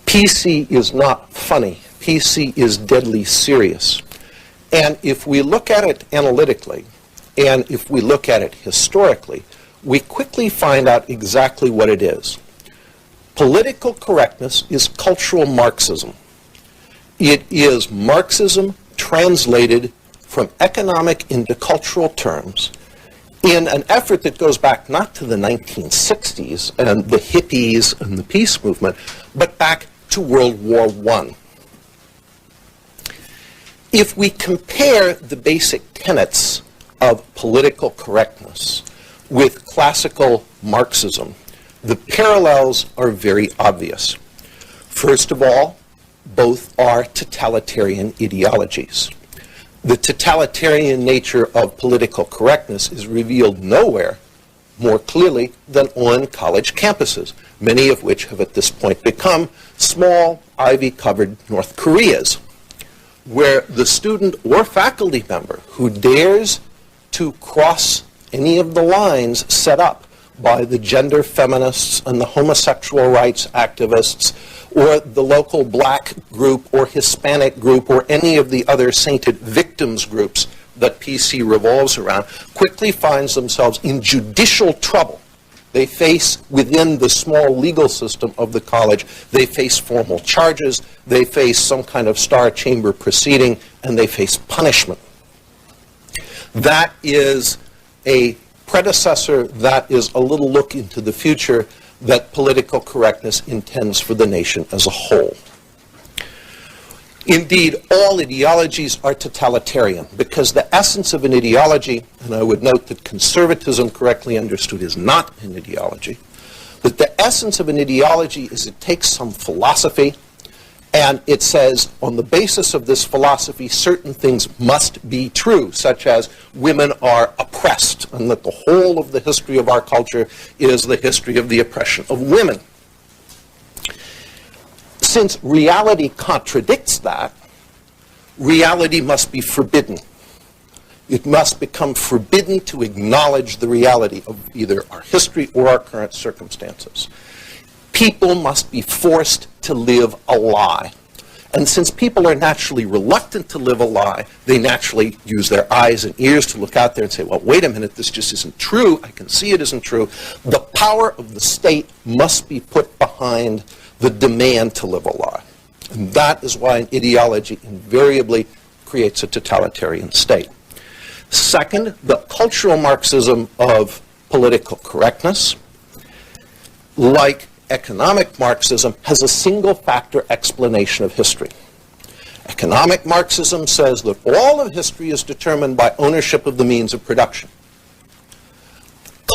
PC is not funny. PC is deadly serious. And if we look at it analytically, and if we look at it historically, we quickly find out exactly what it is. Political correctness is cultural Marxism. It is Marxism translated from economic into cultural terms in an effort that goes back not to the 1960s and the hippies and the peace movement, but back to World War I. If we compare the basic tenets of political correctness with classical Marxism, the parallels are very obvious. First of all, both are totalitarian ideologies. The totalitarian nature of political correctness is revealed nowhere more clearly than on college campuses, many of which have at this point become small, ivy-covered North Koreas, where the student or faculty member who dares to cross any of the lines set up by the gender feminists and the homosexual rights activists or the local black group or Hispanic group or any of the other sainted victims groups that PC revolves around, quickly finds themselves in judicial trouble. They face, within the small legal system of the college, they face formal charges, they face some kind of star chamber proceeding, and they face punishment. That is a predecessor, that is a little look into the future that political correctness intends for the nation as a whole. Indeed, all ideologies are totalitarian because the essence of an ideology, and I would note that conservatism, correctly understood, is not an ideology, but the essence of an ideology is it takes some philosophy and it says, on the basis of this philosophy, certain things must be true, such as women are oppressed, and that the whole of the history of our culture is the history of the oppression of women. Since reality contradicts that, reality must be forbidden. It must become forbidden to acknowledge the reality of either our history or our current circumstances. People must be forced to live a lie. And since people are naturally reluctant to live a lie, they naturally use their eyes and ears to look out there and say, well, wait a minute, this just isn't true. I can see it isn't true. The power of the state must be put behind the demand to live a lie. And that is why an ideology invariably creates a totalitarian state. Second, the cultural Marxism of political correctness, like economic Marxism, has a single-factor explanation of history. Economic Marxism says that all of history is determined by ownership of the means of production.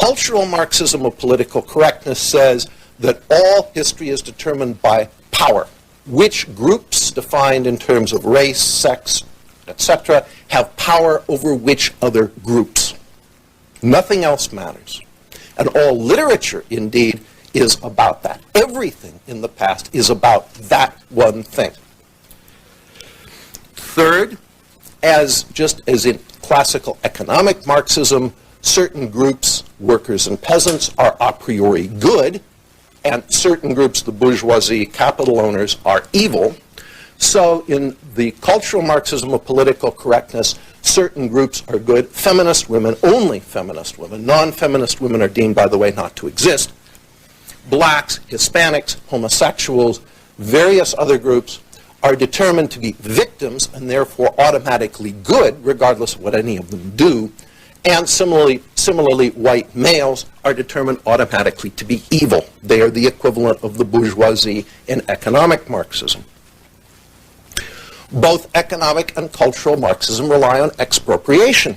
Cultural Marxism of political correctness says that all history is determined by power. Which groups, defined in terms of race, sex, etc., have power over which other groups. Nothing else matters. And all literature, indeed, is about that. Everything in the past is about that one thing. Third, just as in classical economic Marxism, certain groups, workers and peasants, are a priori good, and certain groups, the bourgeoisie, capital owners, are evil. So in the cultural Marxism of political correctness, certain groups are good. Feminist women, only feminist women. Non-feminist women are deemed, by the way, not to exist. Blacks, Hispanics, homosexuals, various other groups are determined to be victims and therefore automatically good, regardless of what any of them do. And similarly, white males are determined automatically to be evil. They are the equivalent of the bourgeoisie in economic Marxism. Both economic and cultural Marxism rely on expropriation.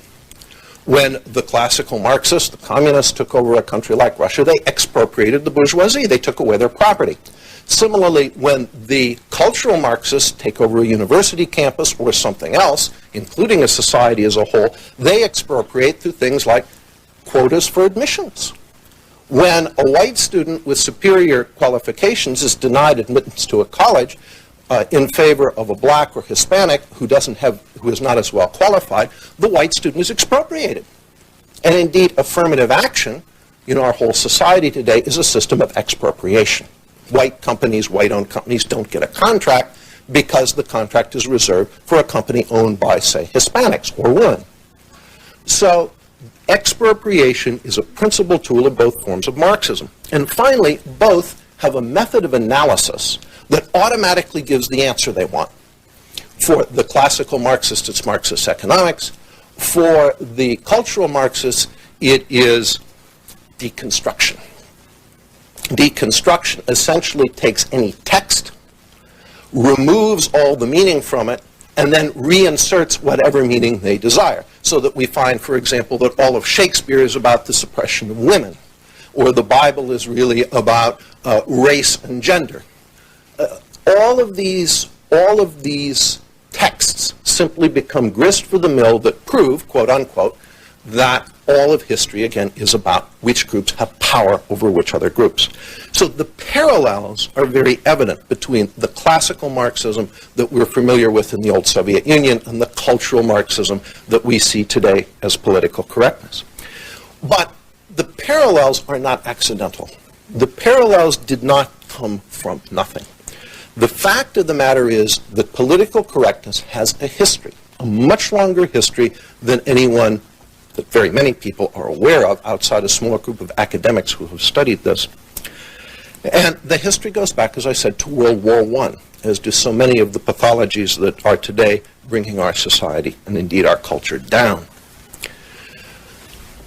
When the classical Marxists, the communists, took over a country like Russia, they expropriated the bourgeoisie. They took away their property. Similarly, when the cultural Marxists take over a university campus or something else, including a society as a whole, they expropriate through things like quotas for admissions. When a white student with superior qualifications is denied admittance to a college in favor of a black or Hispanic who is not as well qualified, the white student is expropriated. And indeed, affirmative action in our whole society today is a system of expropriation. White companies, white-owned companies don't get a contract because the contract is reserved for a company owned by, say, Hispanics or women. So expropriation is a principal tool of both forms of Marxism. And finally, both have a method of analysis that automatically gives the answer they want. For the classical Marxist, it's Marxist economics. For the cultural Marxists, it is deconstruction. Deconstruction essentially takes any text, removes all the meaning from it, and then reinserts whatever meaning they desire. So that we find, for example, that all of Shakespeare is about the suppression of women, or the Bible is really about race and gender. All of these texts simply become grist for the mill that prove, quote unquote, that all of history, again, is about which groups have power over which other groups. So the parallels are very evident between the classical Marxism that we're familiar with in the old Soviet Union and the cultural Marxism that we see today as political correctness. But the parallels are not accidental. The parallels did not come from nothing. The fact of the matter is that political correctness has a history, a much longer history than anyone that very many people are aware of outside a small group of academics who have studied this. And the history goes back, as I said, to World War I, as do so many of the pathologies that are today bringing our society and indeed our culture down.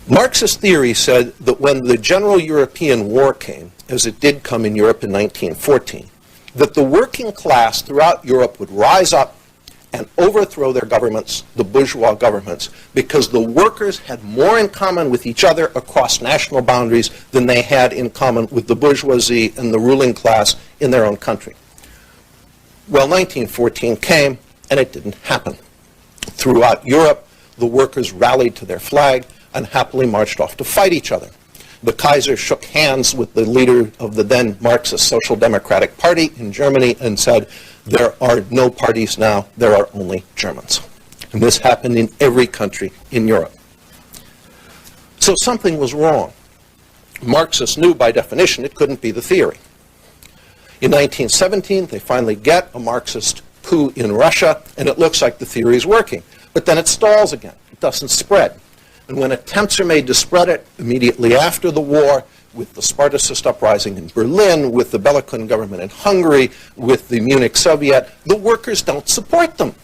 Marxist theory said that when the general European war came, as it did come in Europe in 1914, that the working class throughout Europe would rise up and overthrow their governments, the bourgeois governments, because the workers had more in common with each other across national boundaries than they had in common with the bourgeoisie and the ruling class in their own country. Well, 1914 came, and it didn't happen. Throughout Europe, the workers rallied to their flag and happily marched off to fight each other. The Kaiser shook hands with the leader of the then Marxist Social Democratic Party in Germany and said, there are no parties now, there are only Germans. And this happened in every country in Europe. So something was wrong. Marxists knew by definition it couldn't be the theory. In 1917, they finally get a Marxist coup in Russia, and it looks like the theory is working. But then it stalls again. It doesn't spread. And when attempts are made to spread it immediately after the war, with the Spartacist uprising in Berlin, with the Bellicon government in Hungary, with the Munich Soviet, the workers don't support them.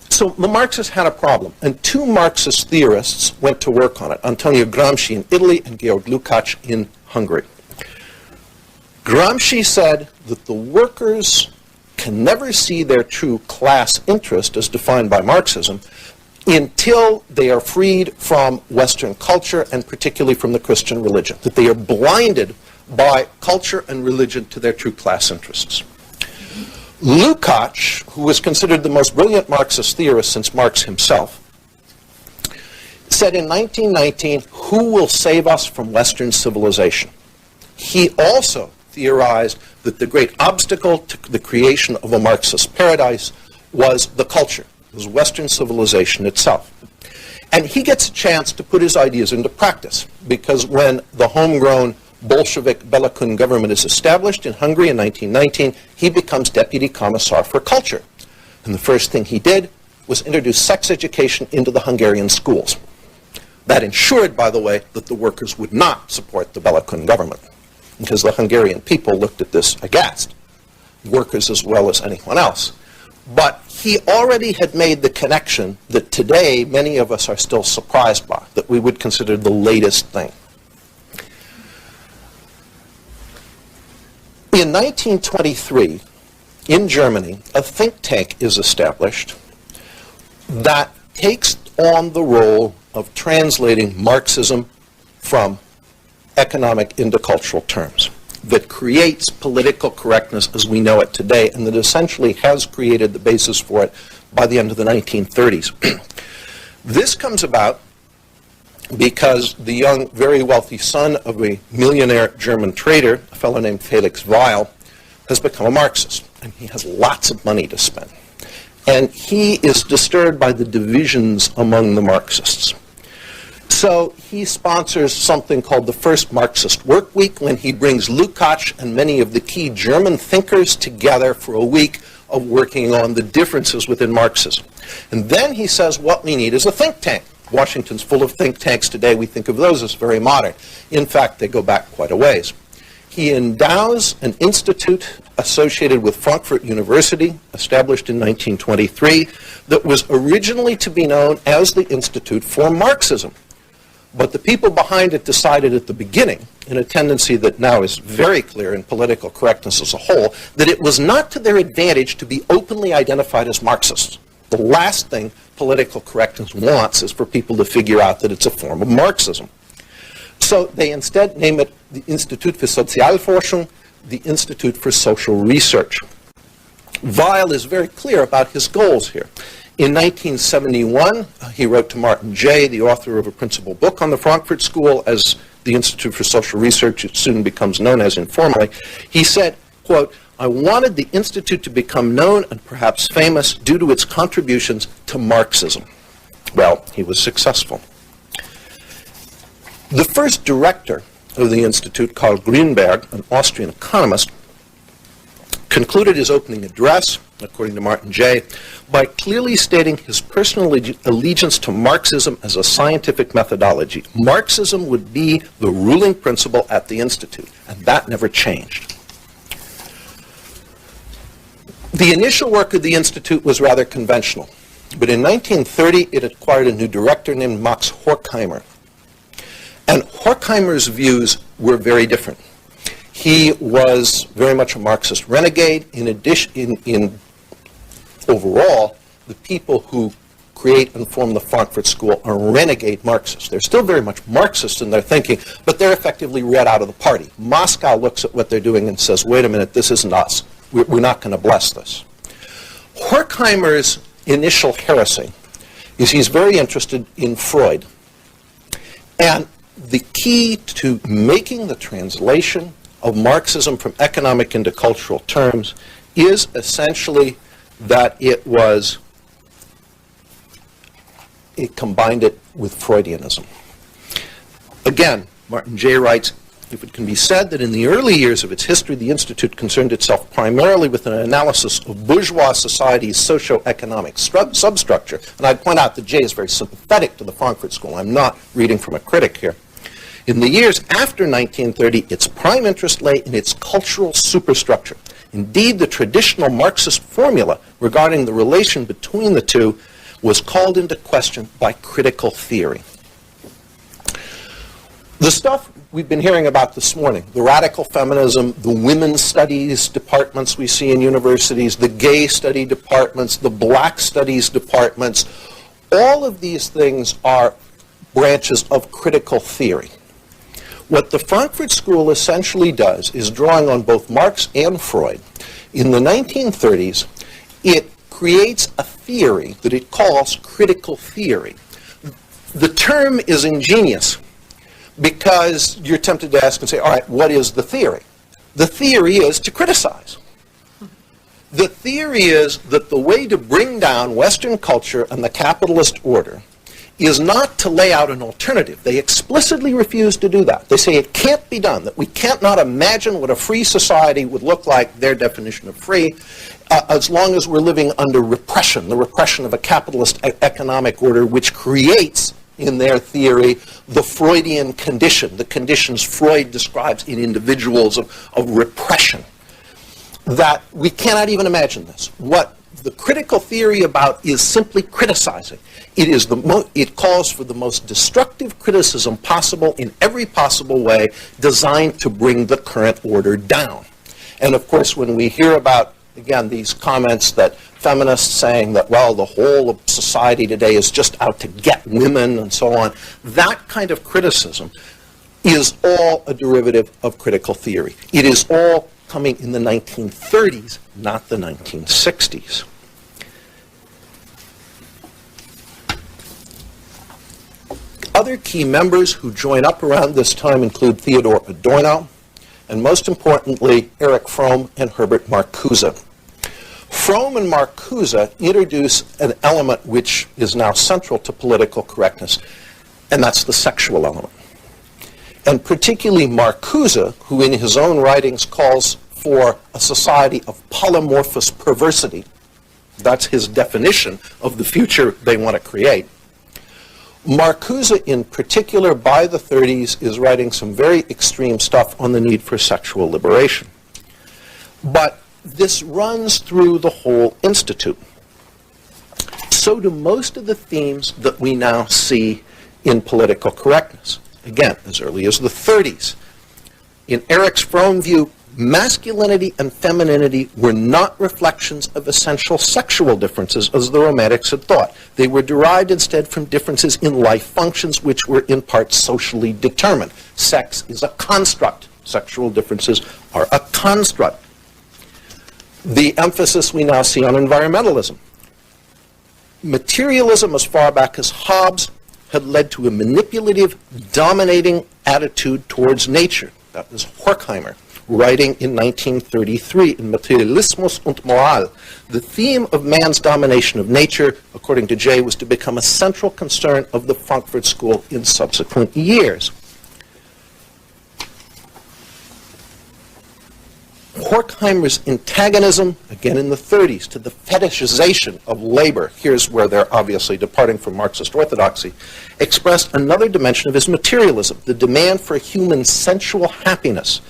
So the Marxists had a problem, and two Marxist theorists went to work on it, Antonio Gramsci in Italy and Georg Lukács in Hungary. Gramsci said that the workers can never see their true class interest as defined by Marxism until they are freed from Western culture and particularly from the Christian religion, that they are blinded by culture and religion to their true class interests. Lukács, who was considered the most brilliant Marxist theorist since Marx himself, said in 1919, who will save us from Western civilization? He also theorized that the great obstacle to the creation of a Marxist paradise was the culture, was Western civilization itself. And he gets a chance to put his ideas into practice, because when the homegrown Bolshevik Bellicon government is established in Hungary in 1919, he becomes deputy commissar for culture. And the first thing he did was introduce sex education into the Hungarian schools. That ensured, by the way, that the workers would not support the Bellicon government, because the Hungarian people looked at this aghast, workers as well as anyone else. But he already had made the connection that today many of us are still surprised by, that we would consider the latest thing. In 1923, in Germany, a think tank is established that takes on the role of translating Marxism from economic into cultural terms, that creates political correctness as we know it today, and that essentially has created the basis for it by the end of the 1930s. This comes about because the young, very wealthy son of a millionaire German trader, a fellow named Felix Weil, has become a Marxist, and he has lots of money to spend. And he is disturbed by the divisions among the Marxists. So he sponsors something called the First Marxist Work Week, when he brings Lukács and many of the key German thinkers together for a week of working on the differences within Marxism. And then he says what we need is a think tank. Washington's full of think tanks today. We think of those as very modern. In fact, they go back quite a ways. He endows an institute associated with Frankfurt University, established in 1923, that was originally to be known as the Institute for Marxism. But the people behind it decided at the beginning, in a tendency that now is very clear in political correctness as a whole, that it was not to their advantage to be openly identified as Marxists. The last thing political correctness wants is for people to figure out that it's a form of Marxism. So they instead name it the Institut für Sozialforschung, the Institute for Social Research. Weil is very clear about his goals here. In 1971, he wrote to Magee, the author of a principal book on the Frankfurt School, as the Institute for Social Research, it soon becomes known as informally. He said, quote, I wanted the Institute to become known and perhaps famous due to its contributions to Marxism. Well, he was successful. The first director of the Institute, Karl Grünberg, an Austrian economist, concluded his opening address, according to Martin Jay, by clearly stating his personal allegiance to Marxism as a scientific methodology. Marxism would be the ruling principle at the Institute, and that never changed. The initial work of the Institute was rather conventional, but in 1930 it acquired a new director named Max Horkheimer. And Horkheimer's views were very different. He was very much a Marxist renegade. In addition, overall, the people who create and form the Frankfurt School are renegade Marxists. They're still very much Marxist in their thinking, but they're effectively read out of the party. Moscow looks at what they're doing and says, wait a minute, this isn't us. We're not going to bless this. Horkheimer's initial heresy is he's very interested in Freud. And the key to making the translation of Marxism from economic into cultural terms is essentially that it combined it with Freudianism. Again, Martin Jay writes, if it can be said that in the early years of its history, the Institute concerned itself primarily with an analysis of bourgeois society's socio-economic substructure, and I'd point out that Jay is very sympathetic to the Frankfurt School. I'm not reading from a critic here. In the years after 1930, its prime interest lay in its cultural superstructure. Indeed, the traditional Marxist formula regarding the relation between the two was called into question by critical theory. The stuff we've been hearing about this morning, the radical feminism, the women's studies departments we see in universities, the gay study departments, the black studies departments, all of these things are branches of critical theory. What the Frankfurt School essentially does is, drawing on both Marx and Freud, in the 1930s, it creates a theory that it calls critical theory. The term is ingenious because you're tempted to ask and say, all right, what is the theory? The theory is to criticize. The theory is that the way to bring down Western culture and the capitalist order is not to lay out an alternative. They explicitly refuse to do that. They say it can't be done, that we can't not imagine what a free society would look like, their definition of free, as long as we're living under repression, the repression of a capitalist economic order which creates, in their theory, the Freudian condition, the conditions Freud describes in individuals of repression. That we cannot even imagine this. What the critical theory about is simply criticizing. It calls for the most destructive criticism possible in every possible way, designed to bring the current order down. And of course, when we hear about, again, these comments that feminists saying that, well, the whole of society today is just out to get women and so on, that kind of criticism is all a derivative of critical theory. It is all coming in the 1930s, not the 1960s. Other key members who join up around this time include Theodor Adorno, and most importantly, Erich Fromm and Herbert Marcuse. Fromm and Marcuse introduce an element which is now central to political correctness, and that's the sexual element. And particularly Marcuse, who in his own writings calls for a society of polymorphous perversity. That's his definition of the future they want to create. Marcuse, in particular, by the 30s, is writing some very extreme stuff on the need for sexual liberation. But this runs through the whole institute. So do most of the themes that we now see in political correctness. Again, as early as the 30s. In Erich Fromm's view, masculinity and femininity were not reflections of essential sexual differences, as the Romantics had thought. They were derived instead from differences in life functions, which were in part socially determined. Sex is a construct. Sexual differences are a construct. The emphasis we now see on environmentalism. Materialism, as far back as Hobbes, had led to a manipulative, dominating attitude towards nature. That was Horkheimer, writing in 1933 in Materialismus und Moral. The theme of man's domination of nature, according to Jay, was to become a central concern of the Frankfurt School in subsequent years. Horkheimer's antagonism, again in the 30s, to the fetishization of labor, here's where they're obviously departing from Marxist orthodoxy, expressed another dimension of his materialism, the demand for human sensual happiness.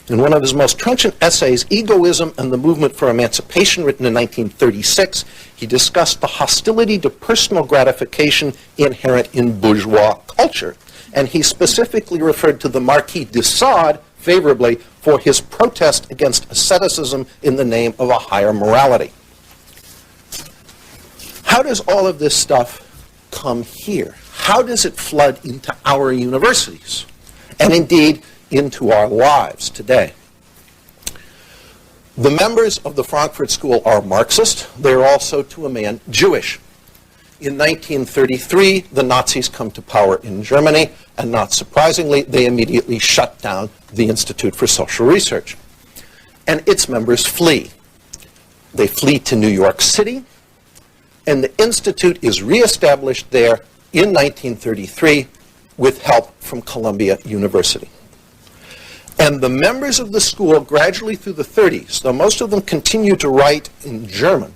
In one of his most trenchant essays, Egoism and the Movement for Emancipation, written in 1936, he discussed the hostility to personal gratification inherent in bourgeois culture. And he specifically referred to the Marquis de Sade favorably for his protest against asceticism in the name of a higher morality. How does all of this stuff come here? How does it flood into our universities? And indeed, into our lives today. The members of the Frankfurt School are Marxist. They're also, to a man, Jewish. In 1933, the Nazis come to power in Germany, and not surprisingly, they immediately shut down the Institute for Social Research. And its members flee. They flee to New York City, and the Institute is reestablished there in 1933 with help from Columbia University. And the members of the school, gradually through the 30s, though most of them continue to write in German,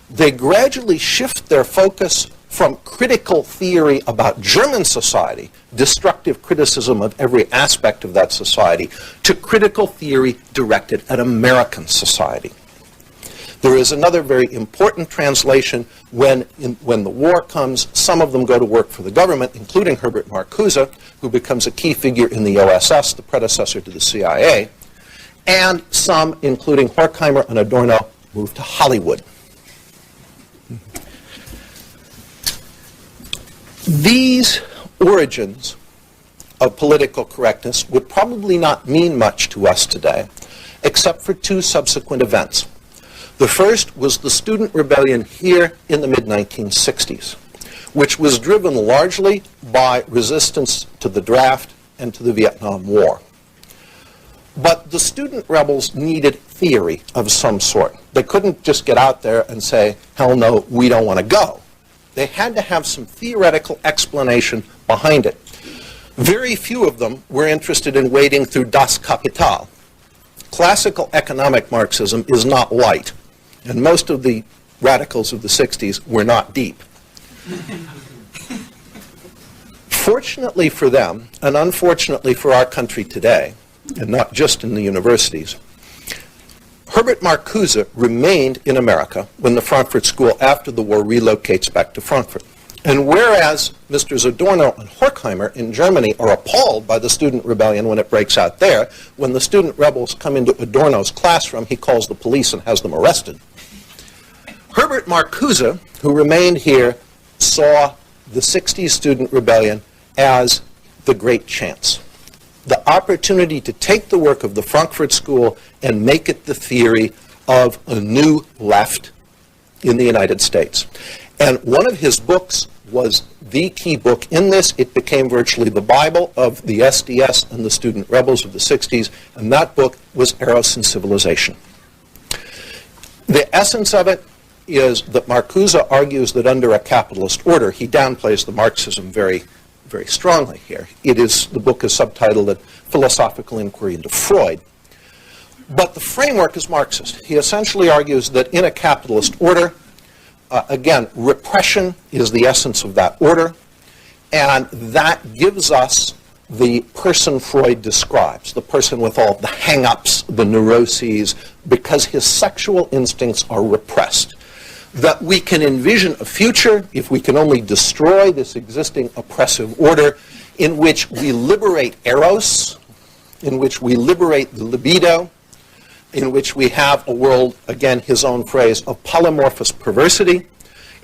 they gradually shift their focus from critical theory about German society, destructive criticism of every aspect of that society, to critical theory directed at American society. There is another very important translation. When the war comes, some of them go to work for the government, including Herbert Marcuse, who becomes a key figure in the OSS, the predecessor to the CIA, and some, including Horkheimer and Adorno, move to Hollywood. These origins of political correctness would probably not mean much to us today, except for two subsequent events. The first was the student rebellion here in the mid-1960s, which was driven largely by resistance to the draft and to the Vietnam War. But the student rebels needed theory of some sort. They couldn't just get out there and say, hell no, we don't want to go. They had to have some theoretical explanation behind it. Very few of them were interested in wading through Das Kapital. Classical economic Marxism is not light, and most of the radicals of the 60s were not deep. Fortunately for them, and unfortunately for our country today, and not just in the universities, Herbert Marcuse remained in America when the Frankfurt School, after the war, relocates back to Frankfurt. And whereas Mr. Adorno and Horkheimer in Germany are appalled by the student rebellion when it breaks out there, when the student rebels come into Adorno's classroom, he calls the police and has them arrested. Herbert Marcuse, who remained here, saw the 60s student rebellion as the great chance. The opportunity to take the work of the Frankfurt School and make it the theory of a new left in the United States. And one of his books was the key book in this. It became virtually the Bible of the SDS and the student rebels of the 60s, and that book was Eros and Civilization. The essence of it is that Marcuse argues that under a capitalist order, he downplays the Marxism very strongly here. The book is subtitled Philosophical Inquiry into Freud. But the framework is Marxist. He essentially argues that in a capitalist order, again, repression is the essence of that order, and that gives us the person Freud describes, the person with all the hang-ups, the neuroses, because his sexual instincts are repressed. That we can envision a future, if we can only destroy this existing oppressive order, in which we liberate eros, in which we liberate the libido, in which we have a world, again, his own phrase, of polymorphous perversity,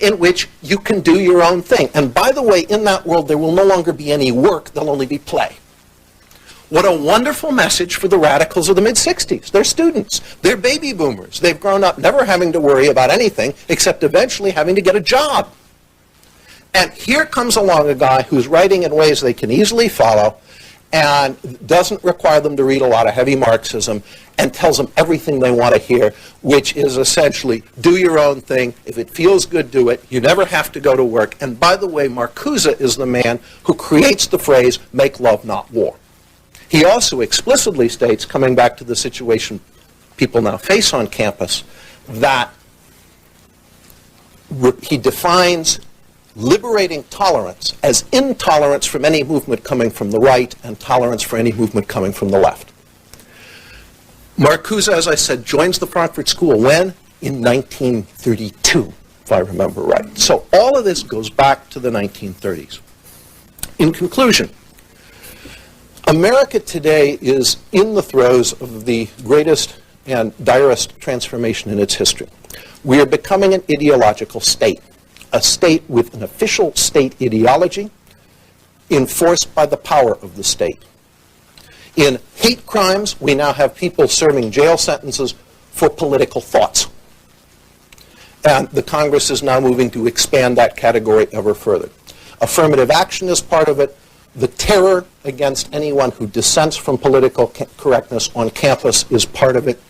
in which you can do your own thing. And by the way, in that world, there will no longer be any work, there'll only be play. What a wonderful message for the radicals of the mid-60s. They're students. They're baby boomers. They've grown up never having to worry about anything except eventually having to get a job. And here comes along a guy who's writing in ways they can easily follow and doesn't require them to read a lot of heavy Marxism and tells them everything they want to hear, which is essentially, do your own thing. If it feels good, do it. You never have to go to work. And by the way, Marcuse is the man who creates the phrase, make love, not war. He also explicitly states, coming back to the situation people now face on campus, that he defines liberating tolerance as intolerance from any movement coming from the right and tolerance for any movement coming from the left. Marcuse, as I said, joins the Frankfurt School when? In 1932, if I remember right. So all of this goes back to the 1930s. In conclusion, America today is in the throes of the greatest and direst transformation in its history. We are becoming an ideological state, a state with an official state ideology enforced by the power of the state. In hate crimes, we now have people serving jail sentences for political thoughts. And the Congress is now moving to expand that category ever further. Affirmative action is part of it. The terror against anyone who dissents from political correctness on campus is part of it.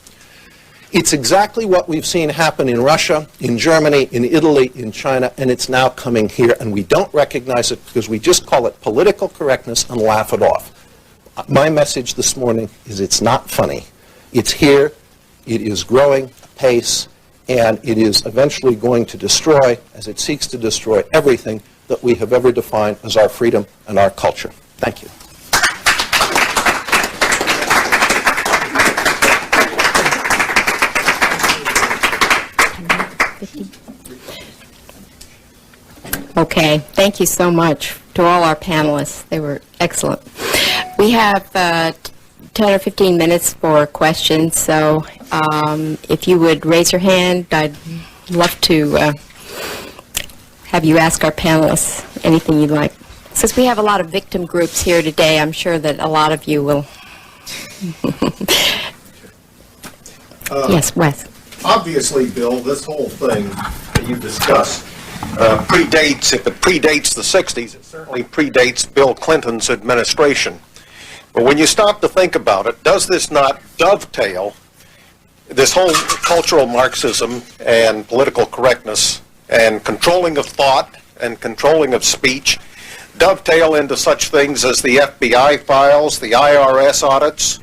It's exactly what we've seen happen in Russia, in Germany, in Italy, in China, and it's now coming here, and we don't recognize it because we just call it political correctness and laugh it off. My message this morning is it's not funny. It's here, it is growing apace, and it is eventually going to destroy, as it seeks to destroy, everything that we have ever defined as our freedom and our culture. Thank you. Okay, thank you so much to all our panelists. They were excellent. We have 10 or 15 minutes for questions, so if you would raise your hand, I'd love to have you ask our panelists anything you'd like. Since we have a lot of victim groups here today, I'm sure that a lot of you will. Yes, Wes. Obviously, Bill, this whole thing that you discussed predates, if it predates the 60s, it certainly predates Bill Clinton's administration. But when you stop to think about it, does this not dovetail, this whole cultural Marxism and political correctness and controlling of thought and controlling of speech, dovetail into such things as the FBI files, the IRS audits,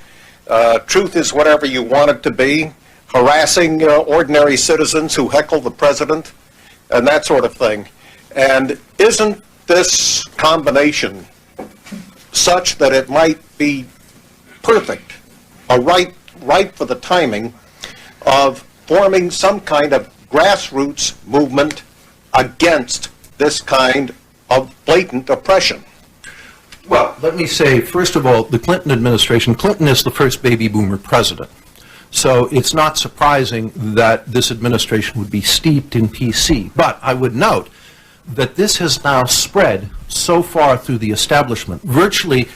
truth is whatever you want it to be, harassing ordinary citizens who heckle the president, and that sort of thing. And isn't this combination such that it might be perfect, or right for the timing of forming some kind of grassroots movement against this kind of blatant oppression? Well, let me say, first of all, the Clinton administration, Clinton is the first baby boomer president. So it's not surprising that this administration would be steeped in PC. But I would note that this has now spread so far through the establishment. Virtually,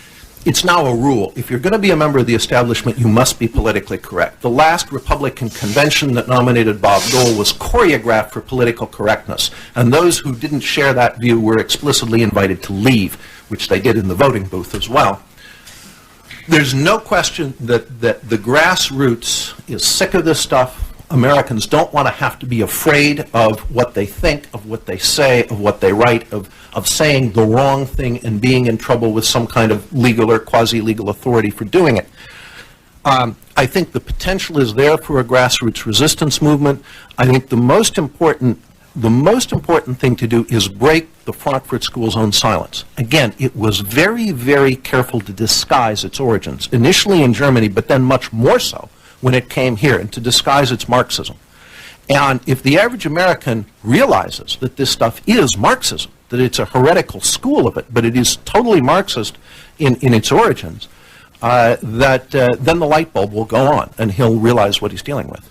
it's now a rule. If you're going to be a member of the establishment, you must be politically correct. The last Republican convention that nominated Bob Dole was choreographed for political correctness. And those who didn't share that view were explicitly invited to leave, which they did in the voting booth as well. There's no question that the grassroots is sick of this stuff. Americans don't want to have to be afraid of what they think, of what they say, of what they write, of saying the wrong thing and being in trouble with some kind of legal or quasi-legal authority for doing it. I think the potential is there for a grassroots resistance movement. I think the most important thing to do is break the Frankfurt School's own silence. Again, it was very, very careful to disguise its origins, initially in Germany, but then much more so when it came here, and to disguise its Marxism. And if the average American realizes that this stuff is Marxism, that it's a heretical school of it, but it is totally Marxist in its origins, then the light bulb will go on, and he'll realize what he's dealing with.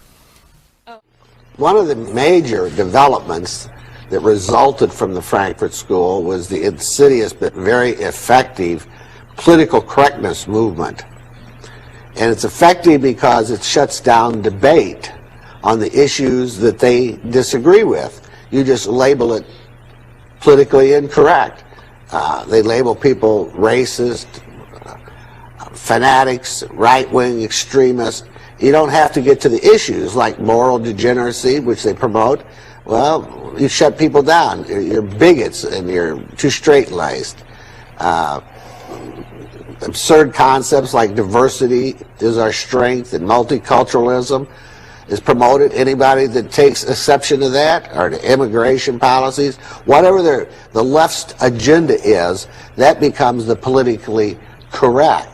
One of the major developments that resulted from the Frankfurt School was the insidious but very effective political correctness movement. And it's effective because it shuts down debate on the issues that they disagree with. You just label it politically incorrect. They label people racist, fanatics, right-wing extremists. You don't have to get to the issues like moral degeneracy, which they promote. Well, you shut people down. You're bigots and you're too straight-laced. Absurd concepts like diversity is our strength and multiculturalism is promoted. Anybody that takes exception to that, or to immigration policies, whatever the left's agenda is, that becomes the politically correct.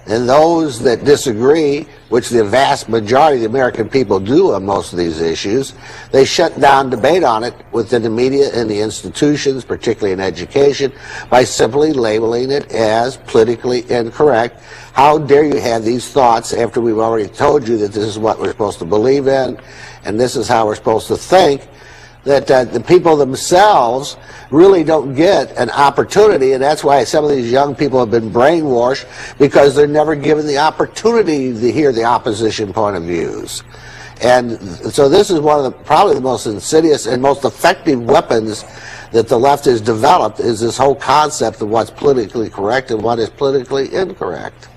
And those that disagree, which the vast majority of the American people do on most of these issues, they shut down debate on it within the media and the institutions, particularly in education, by simply labeling it as politically incorrect. How dare you have these thoughts after we've already told you that this is what we're supposed to believe in, and this is how we're supposed to think, that the people themselves really don't get an opportunity, and that's why some of these young people have been brainwashed, because they're never given the opportunity to hear the opposition point of views. And so this is one of the probably the most insidious and most effective weapons that the left has developed, is this whole concept of what's politically correct and what is politically incorrect.